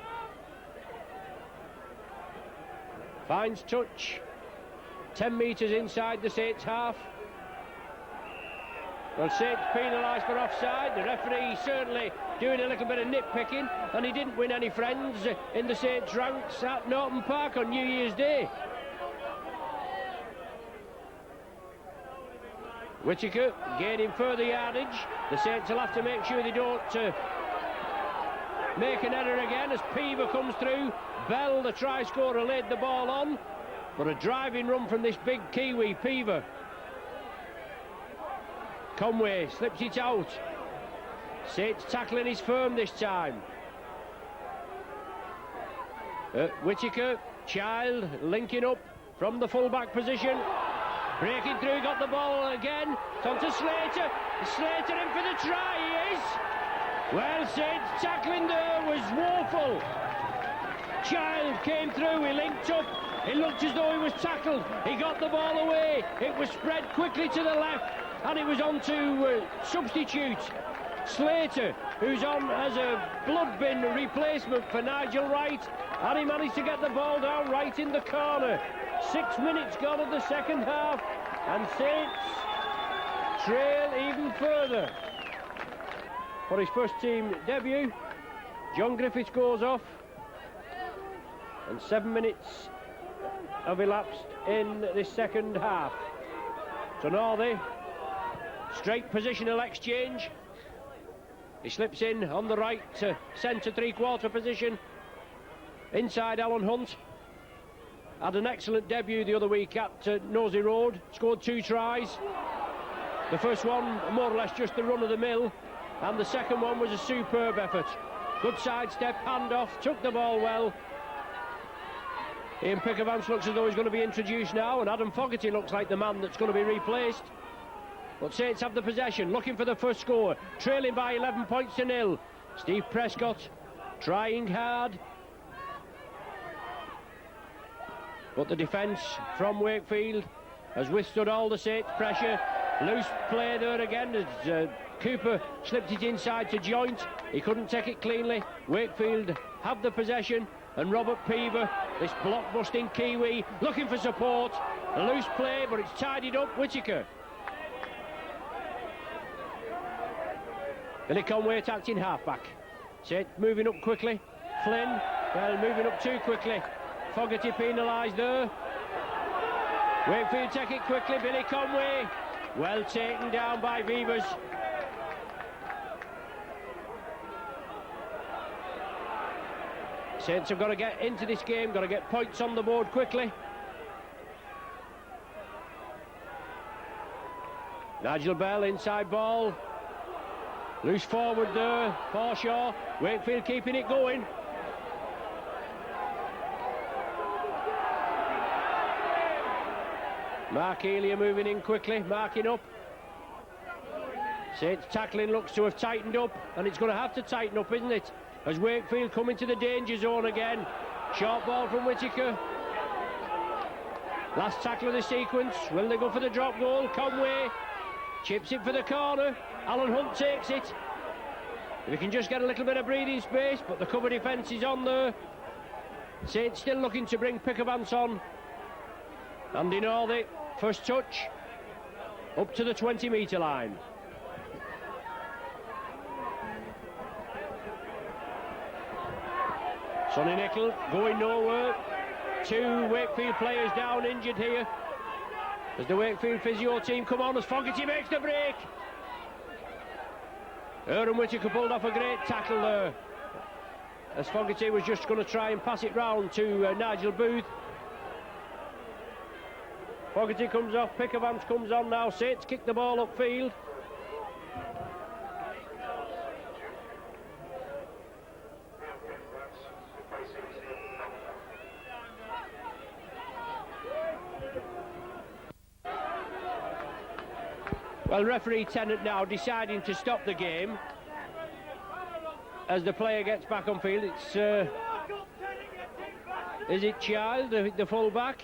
finds touch. 10 metres inside the Saints half. Well, Saints penalised for offside. The referee certainly doing a little bit of nitpicking, and he didn't win any friends in the Saints ranks at Norton Park on New Year's Day. Whittaker gaining further yardage. The Saints will have to make sure they don't make an error again as Peaver comes through. Bell, the try scorer, laid the ball on, but a driving run from this big Kiwi, Peaver. Conway slips it out. Saints tackling is firm this time. Whittaker, Child linking up from the full-back position. Breaking through, got the ball again. It's on to Slater. Slater in for the try, he is. Well, Saints tackling there was woeful. Child came through, he linked up. It looked as though he was tackled. He got the ball away. It was spread quickly to the left, and it was on to substitute Slater, who's on as a blood bin replacement for Nigel Wright, and he managed to get the ball down right in the corner. 6 minutes gone of the second half, and Saints trail even further. For his first team debut, John Griffiths goes off, and 7 minutes have elapsed in this second half. So Northey, straight positional exchange. He slips in on the right centre three-quarter position inside Alan Hunt. Had an excellent debut the other week at Nosey Road, scored 2 tries. The first one more or less just the run of the mill, and the second one was a superb effort. Good sidestep, handoff, took the ball well. Ian Pickavance looks as though he's going to be introduced now, and Adam Fogarty looks like the man that's going to be replaced. But Saints have the possession, looking for the first score, trailing by 11 points to 0. Steve Prescott trying hard, but the defence from Wakefield has withstood all the Saints pressure. Loose play there again as Cooper slipped it inside to Joint. He couldn't take it cleanly. Wakefield have the possession, and Robert Peaver, this block-busting Kiwi, looking for support. A loose play, but it's tidied up. Whittaker. Billy Conway attacked in half-back. Saints moving up quickly. Flynn, well, moving up too quickly. Fogarty penalised there. Wakefield take it quickly. Billy Conway, well taken down by Vivers. Saints have got to get into this game, got to get points on the board quickly. Nigel Bell, inside ball. Loose forward there, Forshaw. Wakefield keeping it going. Mark Elia moving in quickly, marking up. Saints tackling looks to have tightened up, and it's going to have to tighten up, isn't it? As Wakefield come into the danger zone again. Short ball from Whittaker. Last tackle of the sequence. Will they go for the drop goal? Conway chips it for the corner. Alan Hunt takes it. If he can just get a little bit of breathing space, but the cover defence is on there. Saints still looking to bring Pickavance on. Andy Northey, first touch, up to the 20-metre line. Sonny Nickel going nowhere. 2 Wakefield players down, injured here. As the Wakefield physio team come on, as Fogarty makes the break. Aaron Whittaker pulled off a great tackle there, as Fogarty was just going to try and pass it round to Nigel Booth. Fogarty comes off, Pickavance comes on now. Saints kick the ball upfield. Well, referee Tennant now deciding to stop the game as the player gets back on field. It's is it Child, the full-back?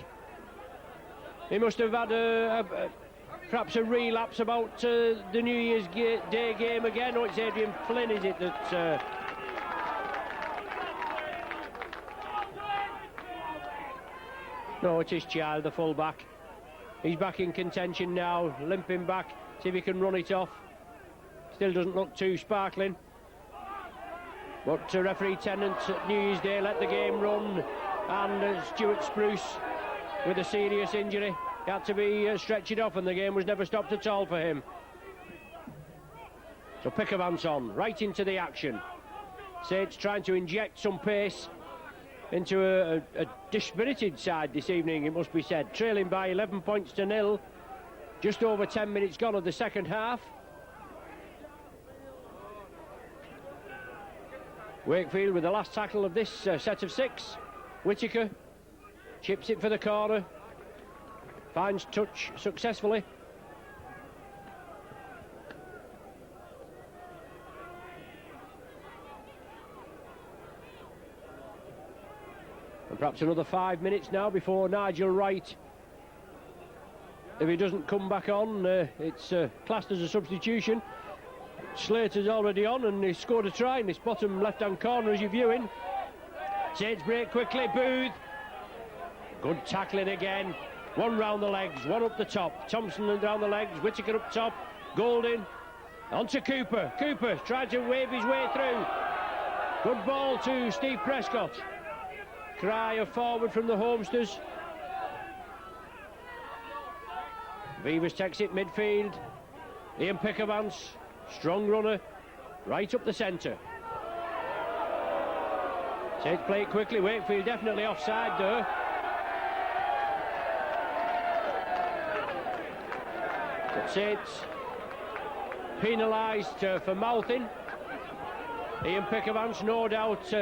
He must have had perhaps a relapse about the New Year's Day game again. Oh, it's Adrian Flynn, is it, that... No, it is Child, the full-back. He's back in contention now, limping back, see if he can run it off. Still doesn't look too sparkling. But referee Tennant at New Year's Day let the game run, and Stuart Spruce with a serious injury had to be stretched off, and the game was never stopped at all for him. So Pickavant's on, right into the action. Saints trying to inject some pace into a dispirited side this evening, it must be said. Trailing by 11 points to 0. Just over 10 minutes gone of the second half. Wakefield with the last tackle of this set of 6. Whittaker chips it for the corner. Finds touch successfully. And perhaps another 5 minutes now before Nigel Wright, if he doesn't come back on, it's classed as a substitution. Slater's already on, and he scored a try in this bottom left-hand corner as you're viewing. Saints break quickly, Booth. Good tackling again. One round the legs, one up the top. Thompson down the legs, Whittaker up top. Golding on to Cooper. Cooper tried to wave his way through. Good ball to Steve Prescott. Cry of forward from the Homesters. Beavers takes it midfield. Ian Pickavants, strong runner, right up the centre. Saints play it quickly. Wakefield definitely offside there. But Saints penalised for mouthing. Ian Pickavants no doubt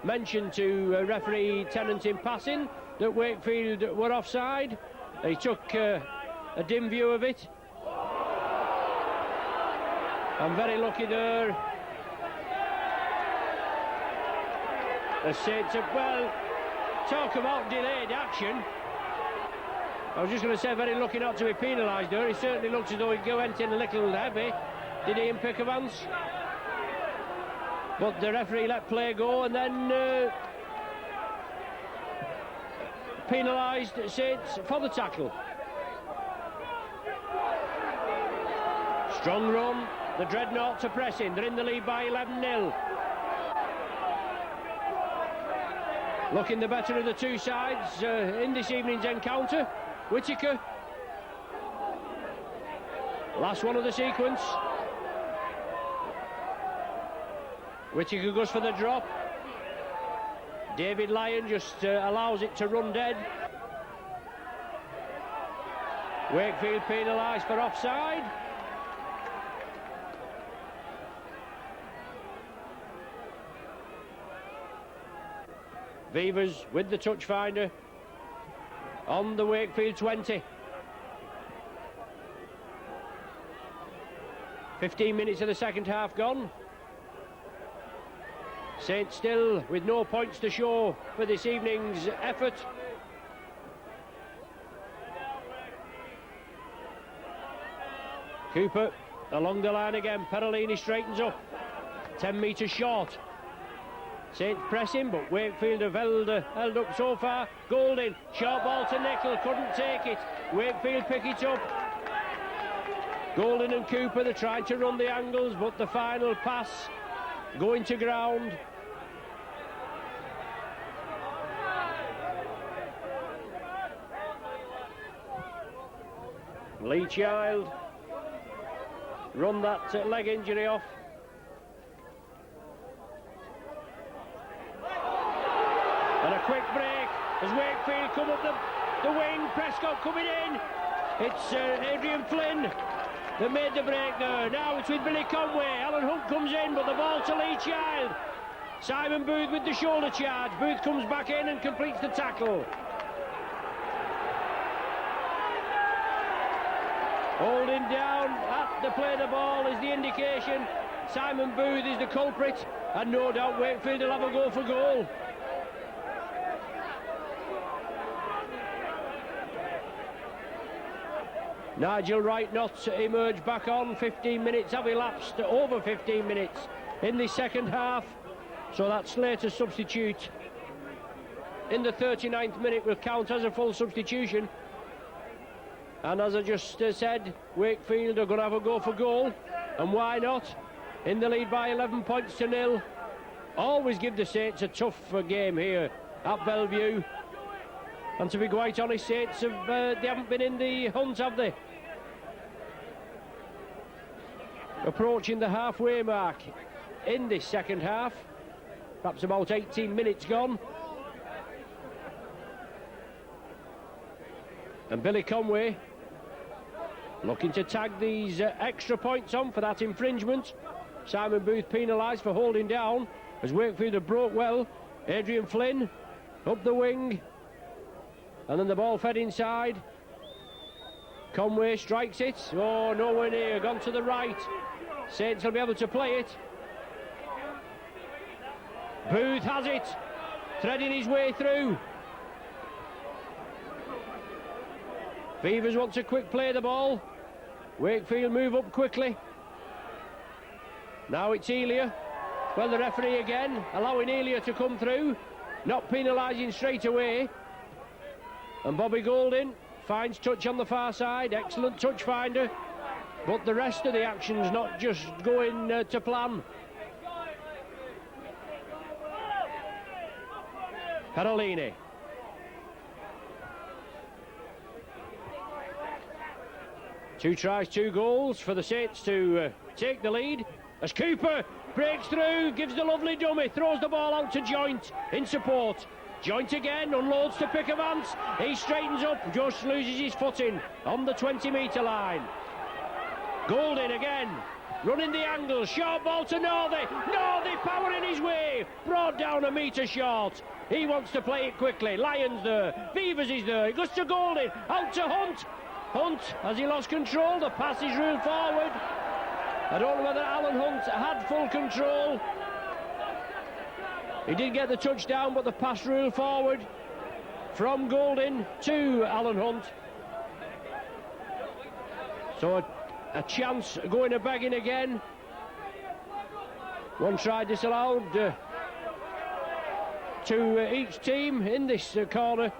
mentioned to referee Tennant in passing that Wakefield were offside. He took a dim view of it. I'm very lucky there. The Saints have, well, talk about delayed action. I was just going to say, very lucky not to be penalised there. He certainly looks as though he went in a little heavy, did Ian Pickavants? But the referee let play go, and then penalised Saints for the tackle. Strong run, the Dreadnoughts are pressing, they're in the lead by 11-0. Looking the better of the two sides in this evening's encounter. Whittaker, last one of the sequence. Whittaker goes for the drop. David Lyon just allows it to run dead. Wakefield penalised for offside. Beavers with the touch finder on the Wakefield 20. 15 minutes of the second half gone. Saints still with no points to show for this evening's effort. Cooper along the line again. Perolini straightens up. 10 metres short. Saints pressing, but Wakefield have held up so far. Golding, short ball to Nickel, couldn't take it. Wakefield pick it up. Golding and Cooper, they're trying to run the angles, but the final pass going to ground. Lee Child run that leg injury off. And a quick break as Wakefield come up the wing. Prescott coming in. It's Adrian Flynn that made the break there. Now it's with Billy Conway. Alan Hunt comes in, but the ball to Lee Child. Simon Booth with the shoulder charge. Booth comes back in and completes the tackle. Holding down at the play the ball is the indication. Simon Booth is the culprit, and no doubt Wakefield will have a go for goal. Nigel Wright not emerged back on. 15 minutes have elapsed, over 15 minutes in the second half. So that Slater's substitute in the 39th minute will count as a full substitution. And as I just said, Wakefield are going to have a go for goal. And why not? In the lead by 11 points to nil. Always give the Saints a tough game here at Bellevue. And to be quite honest, Saints they haven't been in the hunt, have they? Approaching the halfway mark in this second half. Perhaps about 18 minutes gone. And Billy Conway looking to tag these extra points on for that infringement. Simon Booth penalised for holding down as Wakefield have broke well. Adrian Flynn up the wing. And then the ball fed inside. Conway strikes it. Oh, nowhere near. Gone to the right. Saints will be able to play it. Booth has it. Threading his way through. Beavers want to quick play the ball. Wakefield move up quickly. Now it's Elia. Well, the referee again allowing Elia to come through. Not penalising straight away. And Bobby Golding finds touch on the far side. Excellent touch finder. But the rest of the action's not just going to plan. Carolini. Two tries, 2 goals for the Saints to take the lead. As Cooper breaks through, gives the lovely dummy, throws the ball out to Joint in support. Joint again, unloads to Pickavance. He straightens up, just loses his footing on the 20-metre line. Golding again, running the angle, short ball to Northey. Northey powering his way, brought down a metre short. He wants to play it quickly. Lyons there, Beavers is there. He goes to Golding, out to Hunt. Hunt, has he lost control? The pass is ruled forward. I don't know whether Alan Hunt had full control. He did get the touchdown, but the pass ruled forward from Golding to Alan Hunt. So a chance going a begging again. One try disallowed to each team in this corner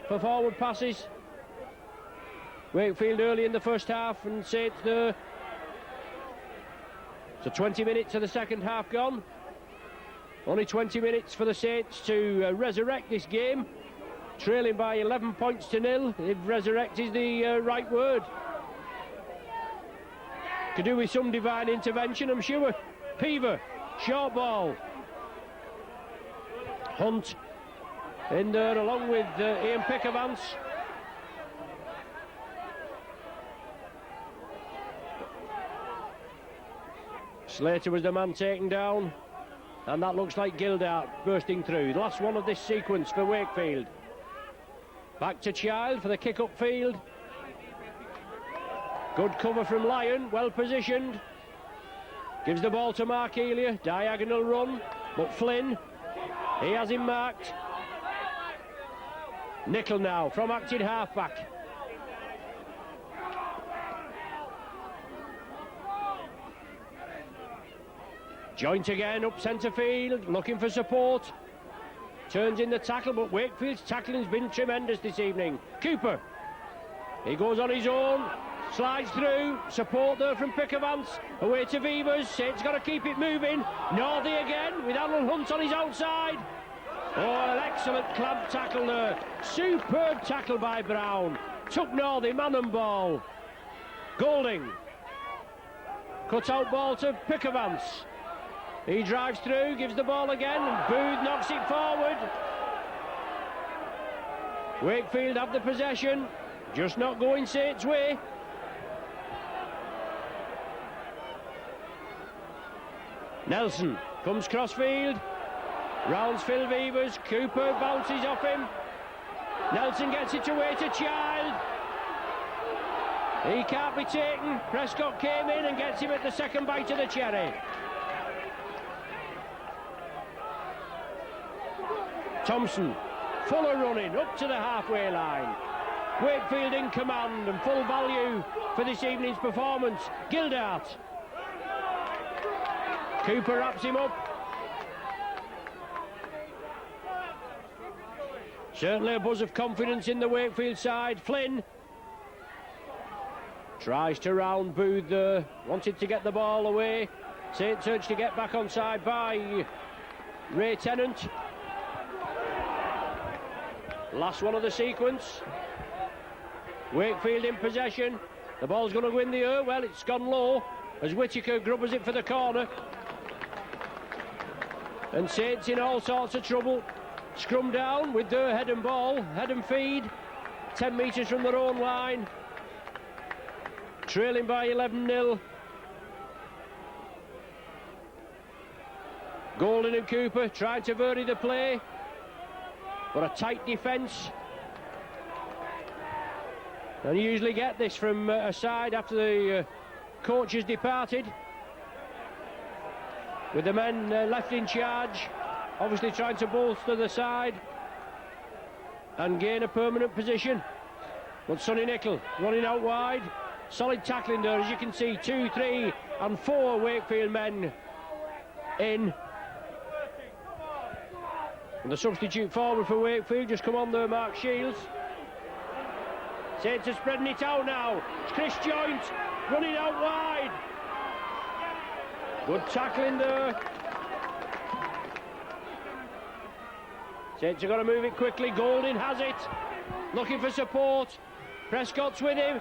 for forward passes. Wakefield early in the first half and Saints there. So 20 minutes of the second half gone. Only 20 minutes for the Saints to resurrect this game. Trailing by 11 points to nil. If resurrect is the right word. Could do with some divine intervention, I'm sure. Peaver, short ball. Hunt in there along with Ian Pickavance. Slater was the man taken down, and that looks like Gildart bursting through. The last one of this sequence for Wakefield. Back to Child for the kick up field. Good cover from Lyon, well positioned. Gives the ball to Mark Elia, diagonal run, but Flynn, he has him marked. Nickel now from acting halfback. Joint again up centre field, looking for support. Turns in the tackle, but Wakefield's tackling's been tremendous this evening. Cooper, he goes on his own, slides through, support there from Pickavance, away to Beavers. Saints got to keep it moving. Northey again with Alan Hunt on his outside. Oh, an excellent clamp tackle there. Superb tackle by Brown. Took Northey, man and ball. Golding, cut out ball to Pickavance. He drives through, gives the ball again, and Booth knocks it forward. Wakefield have the possession, just not going Saints' way. Nelson comes crossfield, rounds Phil Beavers, Cooper bounces off him. Nelson gets it away to Child. He can't be taken. Prescott came in and gets him at the second bite of the cherry. Thompson, Fuller running up to the halfway line. Wakefield in command and full value for this evening's performance. Gildart. Cooper wraps him up. Certainly a buzz of confidence in the Wakefield side. Flynn tries to round Booth there. Wanted to get the ball away. St. Church to get back onside by Ray Tennant. Last one of the sequence. Wakefield in possession. The ball's going to go in the air. Well, it's gone low as Whittaker grubbers it for the corner. And Saints in all sorts of trouble. Scrum down with their head and ball. Head and feed. 10 metres from their own line. Trailing by 11-0. Golden and Cooper trying to vary the play. But a tight defence. And you usually get this from a side after the coach has departed. With the men left in charge. Obviously trying to bolster the side. And gain a permanent position. But Sonny Nicol running out wide. Solid tackling there, as you can see. 2, 3 and 4 Wakefield men in. And the substitute forward for Wakefield just come on there, Mark Shields. Saints are spreading it out now. It's Chris Joint running out wide. Good tackling there. Saints are going to move it quickly. Golding has it. Looking for support. Prescott's with him.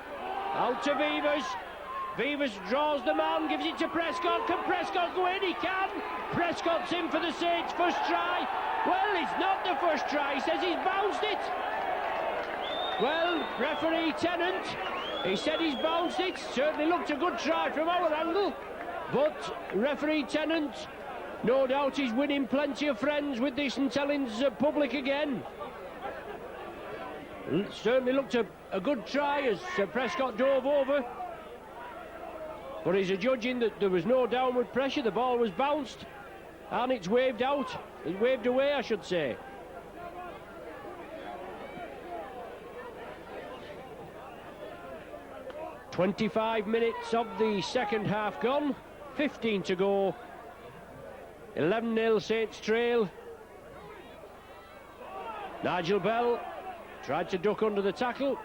Out to Vivers. Vivers draws the man, gives it to Prescott. Can Prescott go in? He can. Prescott's in for the Saints' first try. Well, it's not the first try. He says he's bounced it. Well, referee Tennant, he said he's bounced it. Certainly looked a good try from our angle. But referee Tennant, no doubt he's winning plenty of friends with this St Helens public again. Certainly looked a good try as Prescott dove over. But he's adjudging that there was no downward pressure. The ball was bounced and it's waved out. It waved away, I should say. "25 minutes of the second half gone. 15 to go. 11-0 Saints trail. Nigel Bell tried to duck under the tackle.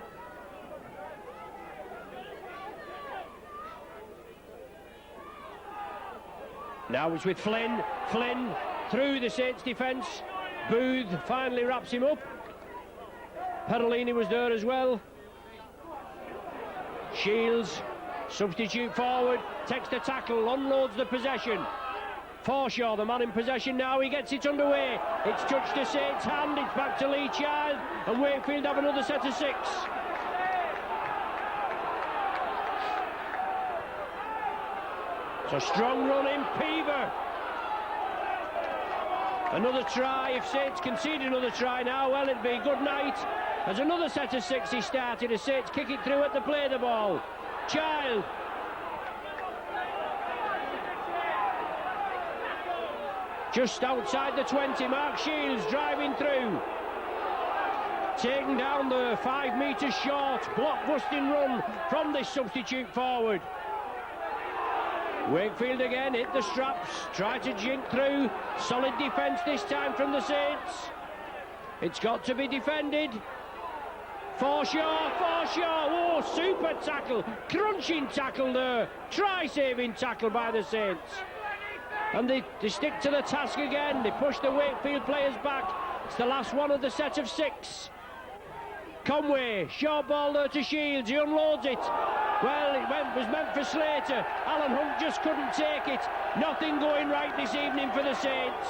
Now it's with Flynn. Flynn through the Saints defence. Booth finally wraps him up. Perolini was there as well. Shields, substitute forward, takes the tackle, unloads the possession. Forshaw, the man in possession now, he gets it underway. It's touched to Saints' hand, it's back to Lee Child, and Wakefield have another set of 6. So strong run in, Peaver. Another try. If Saints concede another try now, well, it'd be good night. There's another set of 6 he started as Saints kick it through at the play the ball. Child. Just outside the 20, Mark Shields driving through. Taking down the 5 metres short, block-busting run from this substitute forward. Wakefield again, hit the straps, try to jink through. Solid defence this time from the Saints. It's got to be defended. Forshaw, oh, super tackle, crunching tackle there. Try-saving tackle by the Saints. And they stick to the task again. They push the Wakefield players back. It's the last one of the set of 6. Conway, short ball there to Shields, he unloads it. Well, it was meant for Slater. Alan Hunt just couldn't take it. Nothing going right this evening for the Saints.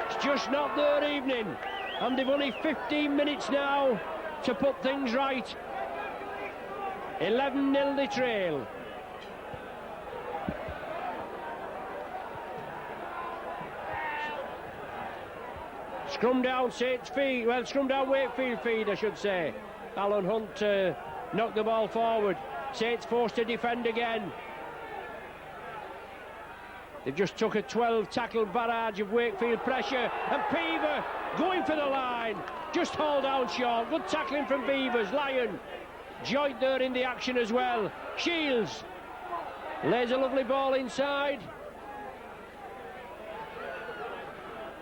It's just not their evening. And they've only 15 minutes now to put things right. 11-0 they trail. Scrum down Saints feed, well, scrum down Wakefield feed, I should say. Alan Hunt knocked the ball forward. Saints forced to defend again. They've just took a 12 tackle barrage of Wakefield pressure, and Peaver going for the line, just hauled down short. Good tackling from Beavers. Lyon joint there in the action as well. Shields lays a lovely ball inside,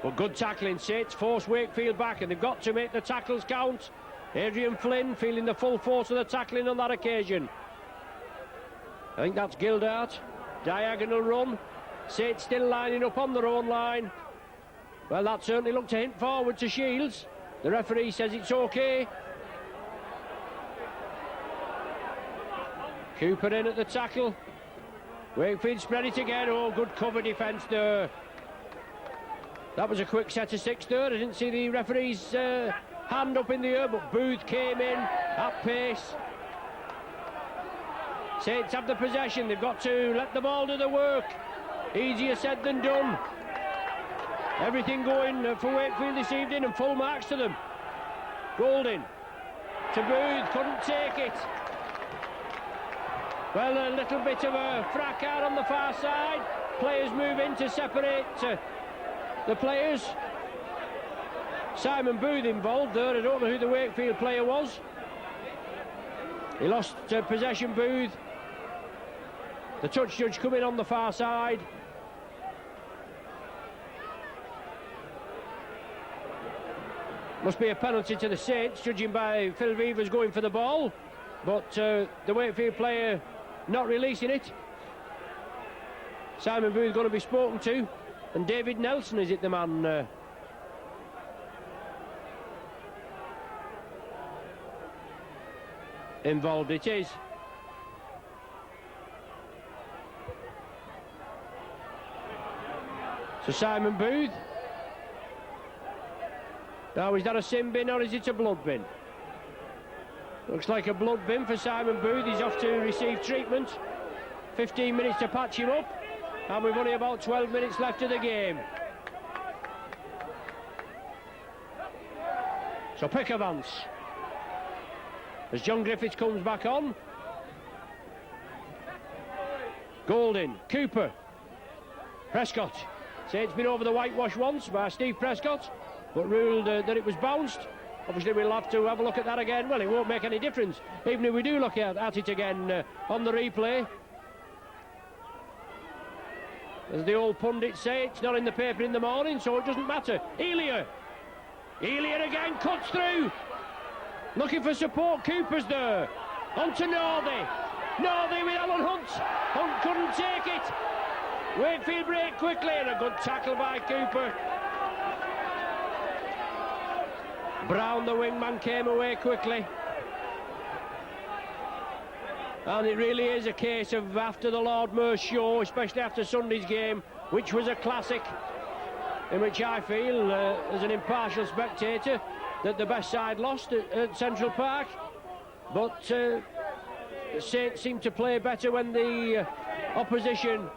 but good tackling. Saints force Wakefield back, and they've got to make the tackles count. Adrian Flynn feeling the full force of the tackling on that occasion. I think that's Gildart. Diagonal run. Saints still lining up on their own line. Well, that certainly looked a hint forward to Shields. The referee says it's okay. Cooper in at the tackle. Wakefield spread it again. Oh, good cover defence there. That was a quick set of 6 there. I didn't see the referee's hand up in the air, but Booth came in at pace. Saints have the possession. They've got to let the ball do the work. Easier said than done. Everything going for Wakefield this evening, and full marks to them. Golding to Booth, couldn't take it. Well, a little bit of a fracas on the far side. Players move in to separate the players. Simon Booth involved there. I don't know who the Wakefield player was. He lost possession, Booth. The touch judge coming on the far side. Must be a penalty to the Saints, judging by Phil Beavers going for the ball, but the Wakefield player not releasing it. Simon Booth going to be spoken to, and David Nelson, is it the man? Involved it is. So Simon Booth. Now, is that a sin bin or is it a blood bin? Looks like a blood bin for Simon Booth. He's off to receive treatment. 15 minutes to patch him up, and we've only about 12 minutes left of the game. So pick a Vance as John Griffiths comes back on. Golding, Cooper, Prescott. Say it's been over the whitewash once by Steve Prescott, but ruled that it was bounced. Obviously we'll have to have a look at that again. Well, it won't make any difference, even if we do look at it again on the replay. As the old pundits say, it's not in the paper in the morning, so it doesn't matter. Elia again, cuts through. Looking for support, Cooper's there. On to Northey. Northey with Alan Hunt. Hunt couldn't take it. Wakefield break quickly, and a good tackle by Cooper. Brown, the wingman, came away quickly. And it really is a case of after the Lord Merse show, especially after Sunday's game, which was a classic, in which I feel, as an impartial spectator, that the best side lost at Central Park. But Saints seem to play better when the opposition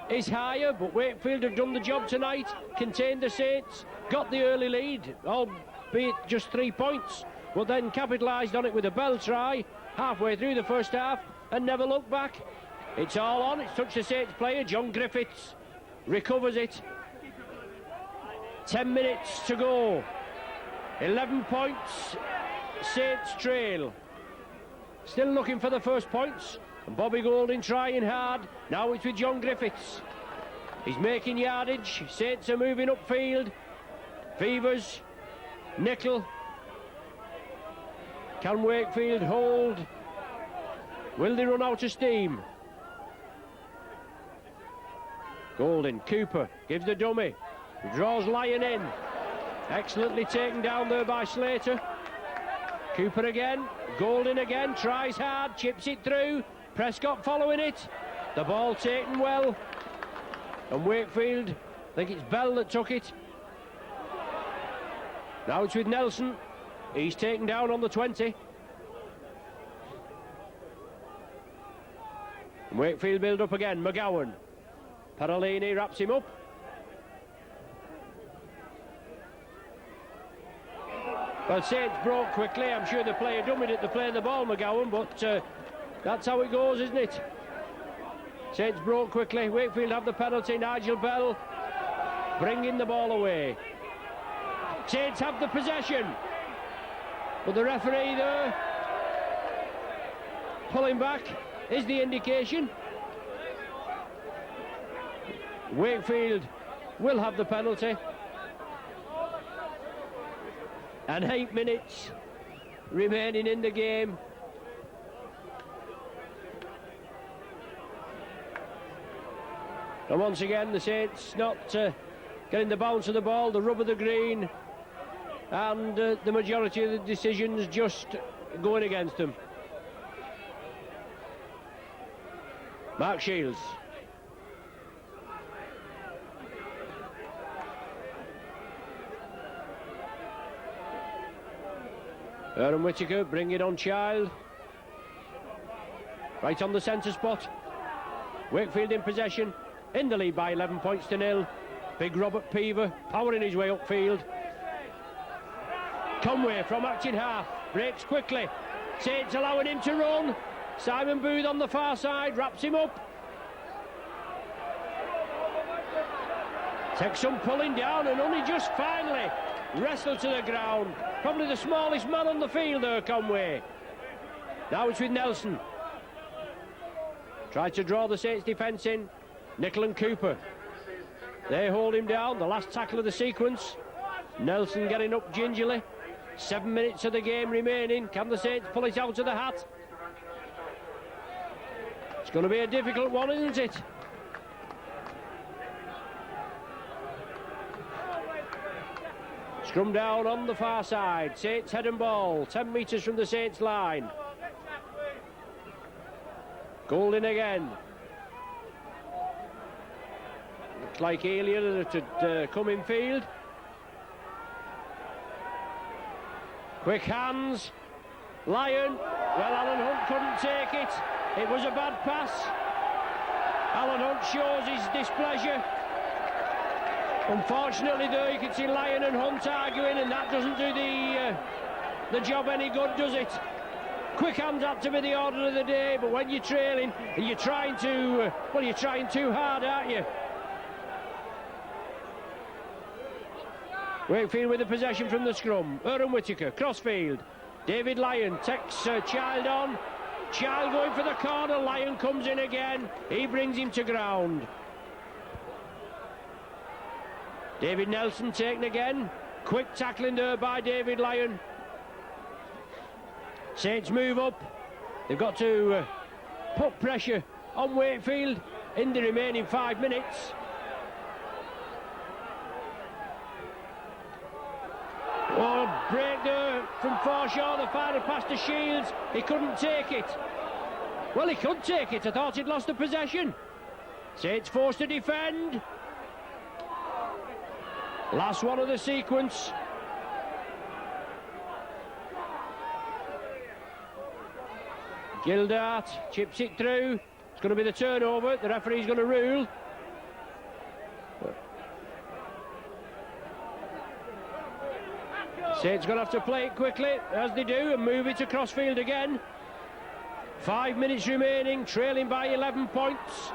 is higher, but Wakefield have done the job tonight, contained the Saints, got the early lead, albeit just 3 points, but then capitalised on it with a bell try halfway through the first half and never looked back. It's all on, it's touched the Saints player. John Griffiths recovers it. 10 minutes to go. 11 points, Saints trail. Still looking for the first points. And Bobby Golding trying hard. Now it's with John Griffiths. He's making yardage. Saints are moving upfield. Beavers, Nickel. Can Wakefield hold? Will they run out of steam? Golding, Cooper gives the dummy. Draws Lyon in. Excellently taken down there by Slater. Cooper again. Golding again. Tries hard. Chips it through. Prescott following it. The ball taken well. And Wakefield, I think it's Bell that took it. Now it's with Nelson. He's taken down on the 20. And Wakefield build up again. McGowan. Parolini wraps him up. Well, Saints broke quickly. I'm sure the player dummied it to play the ball, McGowan, but That's how it goes, isn't it? Saints broke quickly. Wakefield have the penalty. Nigel Bell bringing the ball away. Saints have the possession, but the referee there pulling back is the indication. Wakefield will have the penalty, and 8 minutes remaining in the game. And once again, the Saints not getting the bounce of the ball, the rub of the green, and the majority of the decisions just going against them. Mark Shields. Aaron Whittaker, bring it on Child. Right on the centre spot. Wakefield in possession, in the lead by 11 points to 0. Big Robert Peaver powering his way upfield. Conway from acting half, breaks quickly. Saints allowing him to run. Simon Booth on the far side, wraps him up. Takes some pulling down and only just finally wrestled to the ground. Probably the smallest man on the field there, Conway. Now it's with Nelson. Tried to draw the Saints defence in. Nicol and Cooper. They hold him down, the last tackle of the sequence. Nelson getting up gingerly. 7 minutes of the game remaining. Can the Saints pull it out of the hat? It's going to be a difficult one, isn't it? Scrum down on the far side. Saints head and ball. 10 metres from the Saints line. Golding again. Looks like Elia that had come in field. Quick hands. Lyon. Well, Alan Hunt couldn't take it. It was a bad pass. Alan Hunt shows his displeasure. Unfortunately, though, you can see Lyon and Hunt arguing, and that doesn't do the job any good, does it? Quick hands had to be the order of the day, but when you're trailing and you're trying to, well, you're trying too hard, aren't you? Wakefield with the possession from the scrum. Aaron Whittaker, crossfield. David Lyon takes Child on. Child going for the corner. Lyon comes in again. He brings him to ground. David Nelson taken again. Quick tackling there by David Lyon. Saints move up. They've got to put pressure on Wakefield in the remaining 5 minutes. Oh, break there from Forshaw. The final pass to Shields. He couldn't take it. Well, he could take it. I thought he'd lost the possession. Saints forced to defend. Last one of the sequence. Gildart chips it through. It's going to be the turnover. The referee's going to rule. Saints going to have to play it quickly, as they do, and move it to crossfield again. 5 minutes remaining, trailing by 11 points.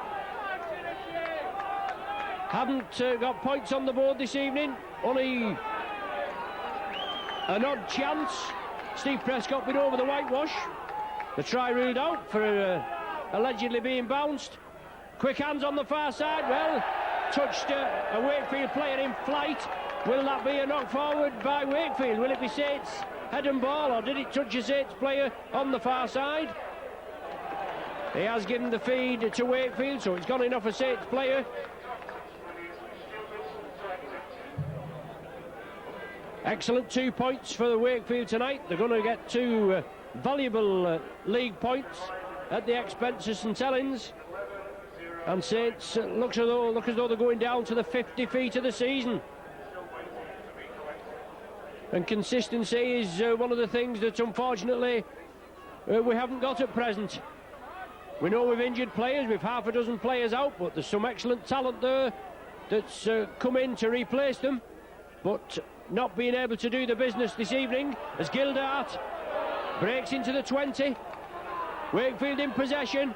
Haven't got points on the board this evening. Only an odd chance. Steve Prescott been over the whitewash. The try ruled out for allegedly being bounced. Quick hands on the far side. Well, touched a Wakefield player in flight. Will that be a knock forward by Wakefield? Will it be Saints head and ball, or did it touch a Saints player on the far side? He has given the feed to Wakefield, so it's gone in off a Saints player. Excellent 2 points for the Wakefield tonight. They're going to get two valuable league points at the expense of St Helens. And Saints look as though they're going down to the 50 feet of the season. And consistency is one of the things that unfortunately we haven't got at present. We know we've injured players, we've half a dozen players out, but there's some excellent talent there that's come in to replace them, but not being able to do the business this evening as Gildart breaks into the 20. Wakefield in possession.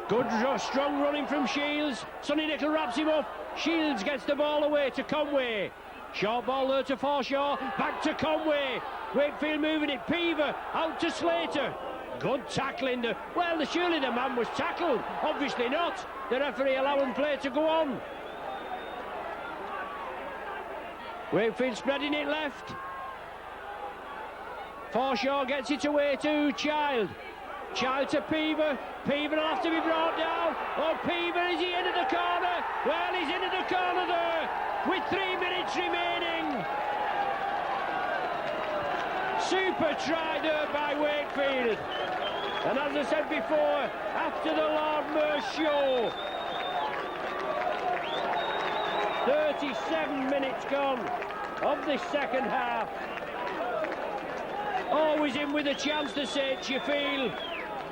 Good strong running from Shields. Sonny Nicol wraps him up. Shields gets the ball away to Conway. Short ball there to Forshaw. Back to Conway. Wakefield moving it. Peaver out to Slater. Good tackling. Well, surely the man was tackled. Obviously not. The referee allowing play to go on. Wakefield spreading it left. Forshaw gets it away to Child. Child to Peaver. Peaver will have to be brought down. Oh, Peaver, is he into the corner? Well, he's into the corner there with 3 minutes remaining. Super try there by Wakefield. And as I said before, after the Lord Merse show, 37 minutes gone of this second half. Always in with a chance, the Saints, you feel,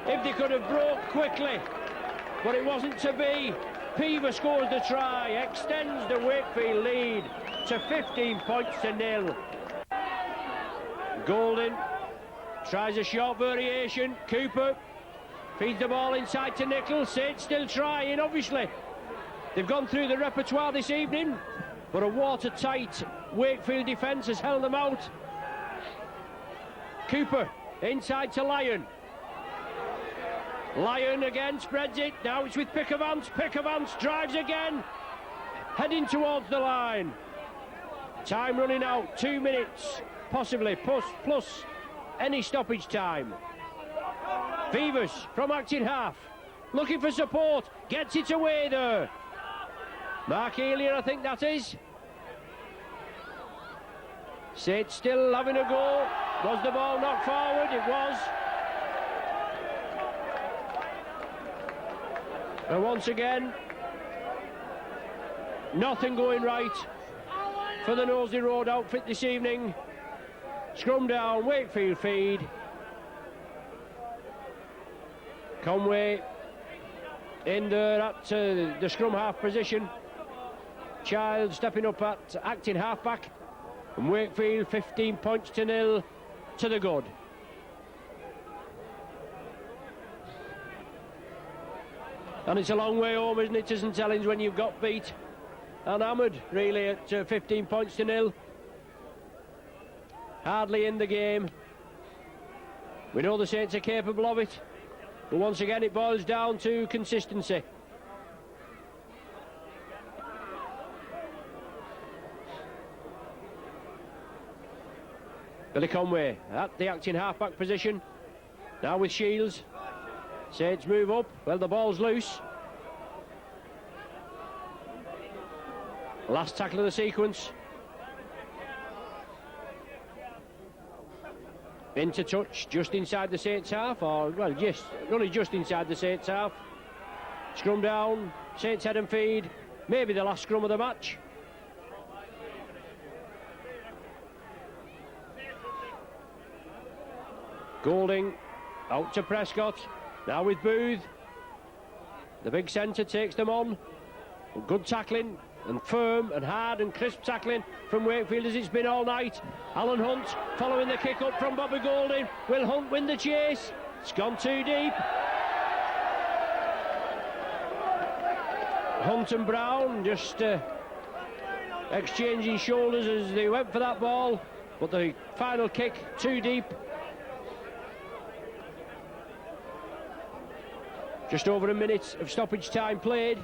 if they could have broke quickly, but it wasn't to be. Peaver scores the try, extends the Wakefield lead to 15 points to 0. Golden tries a short variation. Cooper feeds the ball inside to Nicol. Saints still trying, obviously. They've gone through the repertoire this evening, but a watertight Wakefield defence has held them out. Cooper inside to Lyon. Lyon again spreads it. Now it's with Pickavance. Pickavance drives again, heading towards the line. Time running out. 2 minutes, possibly plus any stoppage time. Vivas from acting half, looking for support. Gets it away there. Mark Elia, I think that is. Saints still having a go. Was the ball knocked forward? It was. And once again, nothing going right for the Knowsley Road outfit this evening. Scrum down, Wakefield feed. Conway in there at the scrum half position. Child stepping up at acting halfback. And Wakefield 15 points to 0 to the good. And it's a long way home, isn't it, to St Helens, when you've got beat and hammered, really, at 15 points to 0. Hardly in the game. We know the Saints are capable of it, but once again it boils down to consistency. Billy Conway at the acting halfback position. Now with Shields. Saints move up. Well, the ball's loose. Last tackle of the sequence. Into touch just inside the Saints half, or well, yes, only just inside the Saints half. Scrum down, Saints head and feed. Maybe the last scrum of the match. Goulding out to Prescott. Now with Booth. The big centre takes them on. Good tackling and firm and hard and crisp tackling from Wakefield as it's been all night. Alan Hunt following the kick up from Bobby Goulding. Will Hunt win the chase? It's gone too deep. Hunt and Brown just exchanging shoulders as they went for that ball, but the final kick too deep. Just over a minute of stoppage time played.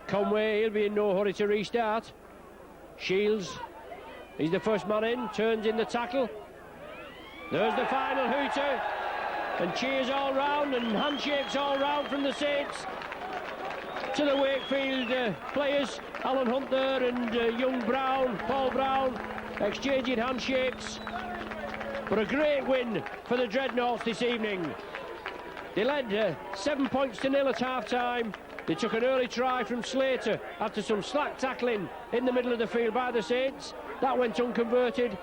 Conway, he'll be in no hurry to restart. Shields, he's the first man in, turns in the tackle. There's the final hooter, and cheers all round and handshakes all round from the Saints to the Wakefield players. Alan Hunt there and young Brown, Paul Brown, exchanging handshakes. But a great win for the Dreadnoughts this evening. They led 7 points to 0 at half-time. They took an early try from Slater after some slack tackling in the middle of the field by the Saints. That went unconverted.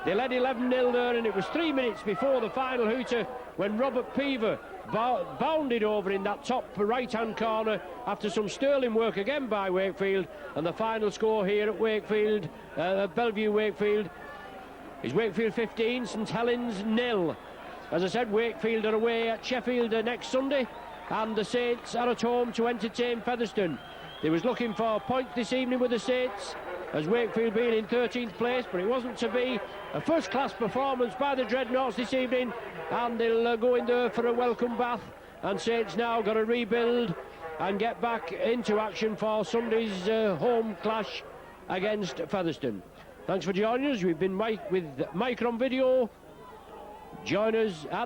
They led 11-0 there, and it was 3 minutes before the final hooter when Robert Peaver bounded over in that top right-hand corner after some sterling work again by Wakefield. And the final score here at Wakefield, Bellevue Wakefield, is Wakefield 15, St Helens 0. As I said, Wakefield are away at Sheffield next Sunday, and the Saints are at home to entertain Featherstone. They was looking for points this evening with the Saints, as Wakefield being in 13th place, but it wasn't to be. A first-class performance by the Dreadnoughts this evening, and they'll go in there for a welcome bath, and Saints now got to rebuild and get back into action for Sunday's home clash against Featherstone. Thanks for joining us. We've been with Mike on video. Join us at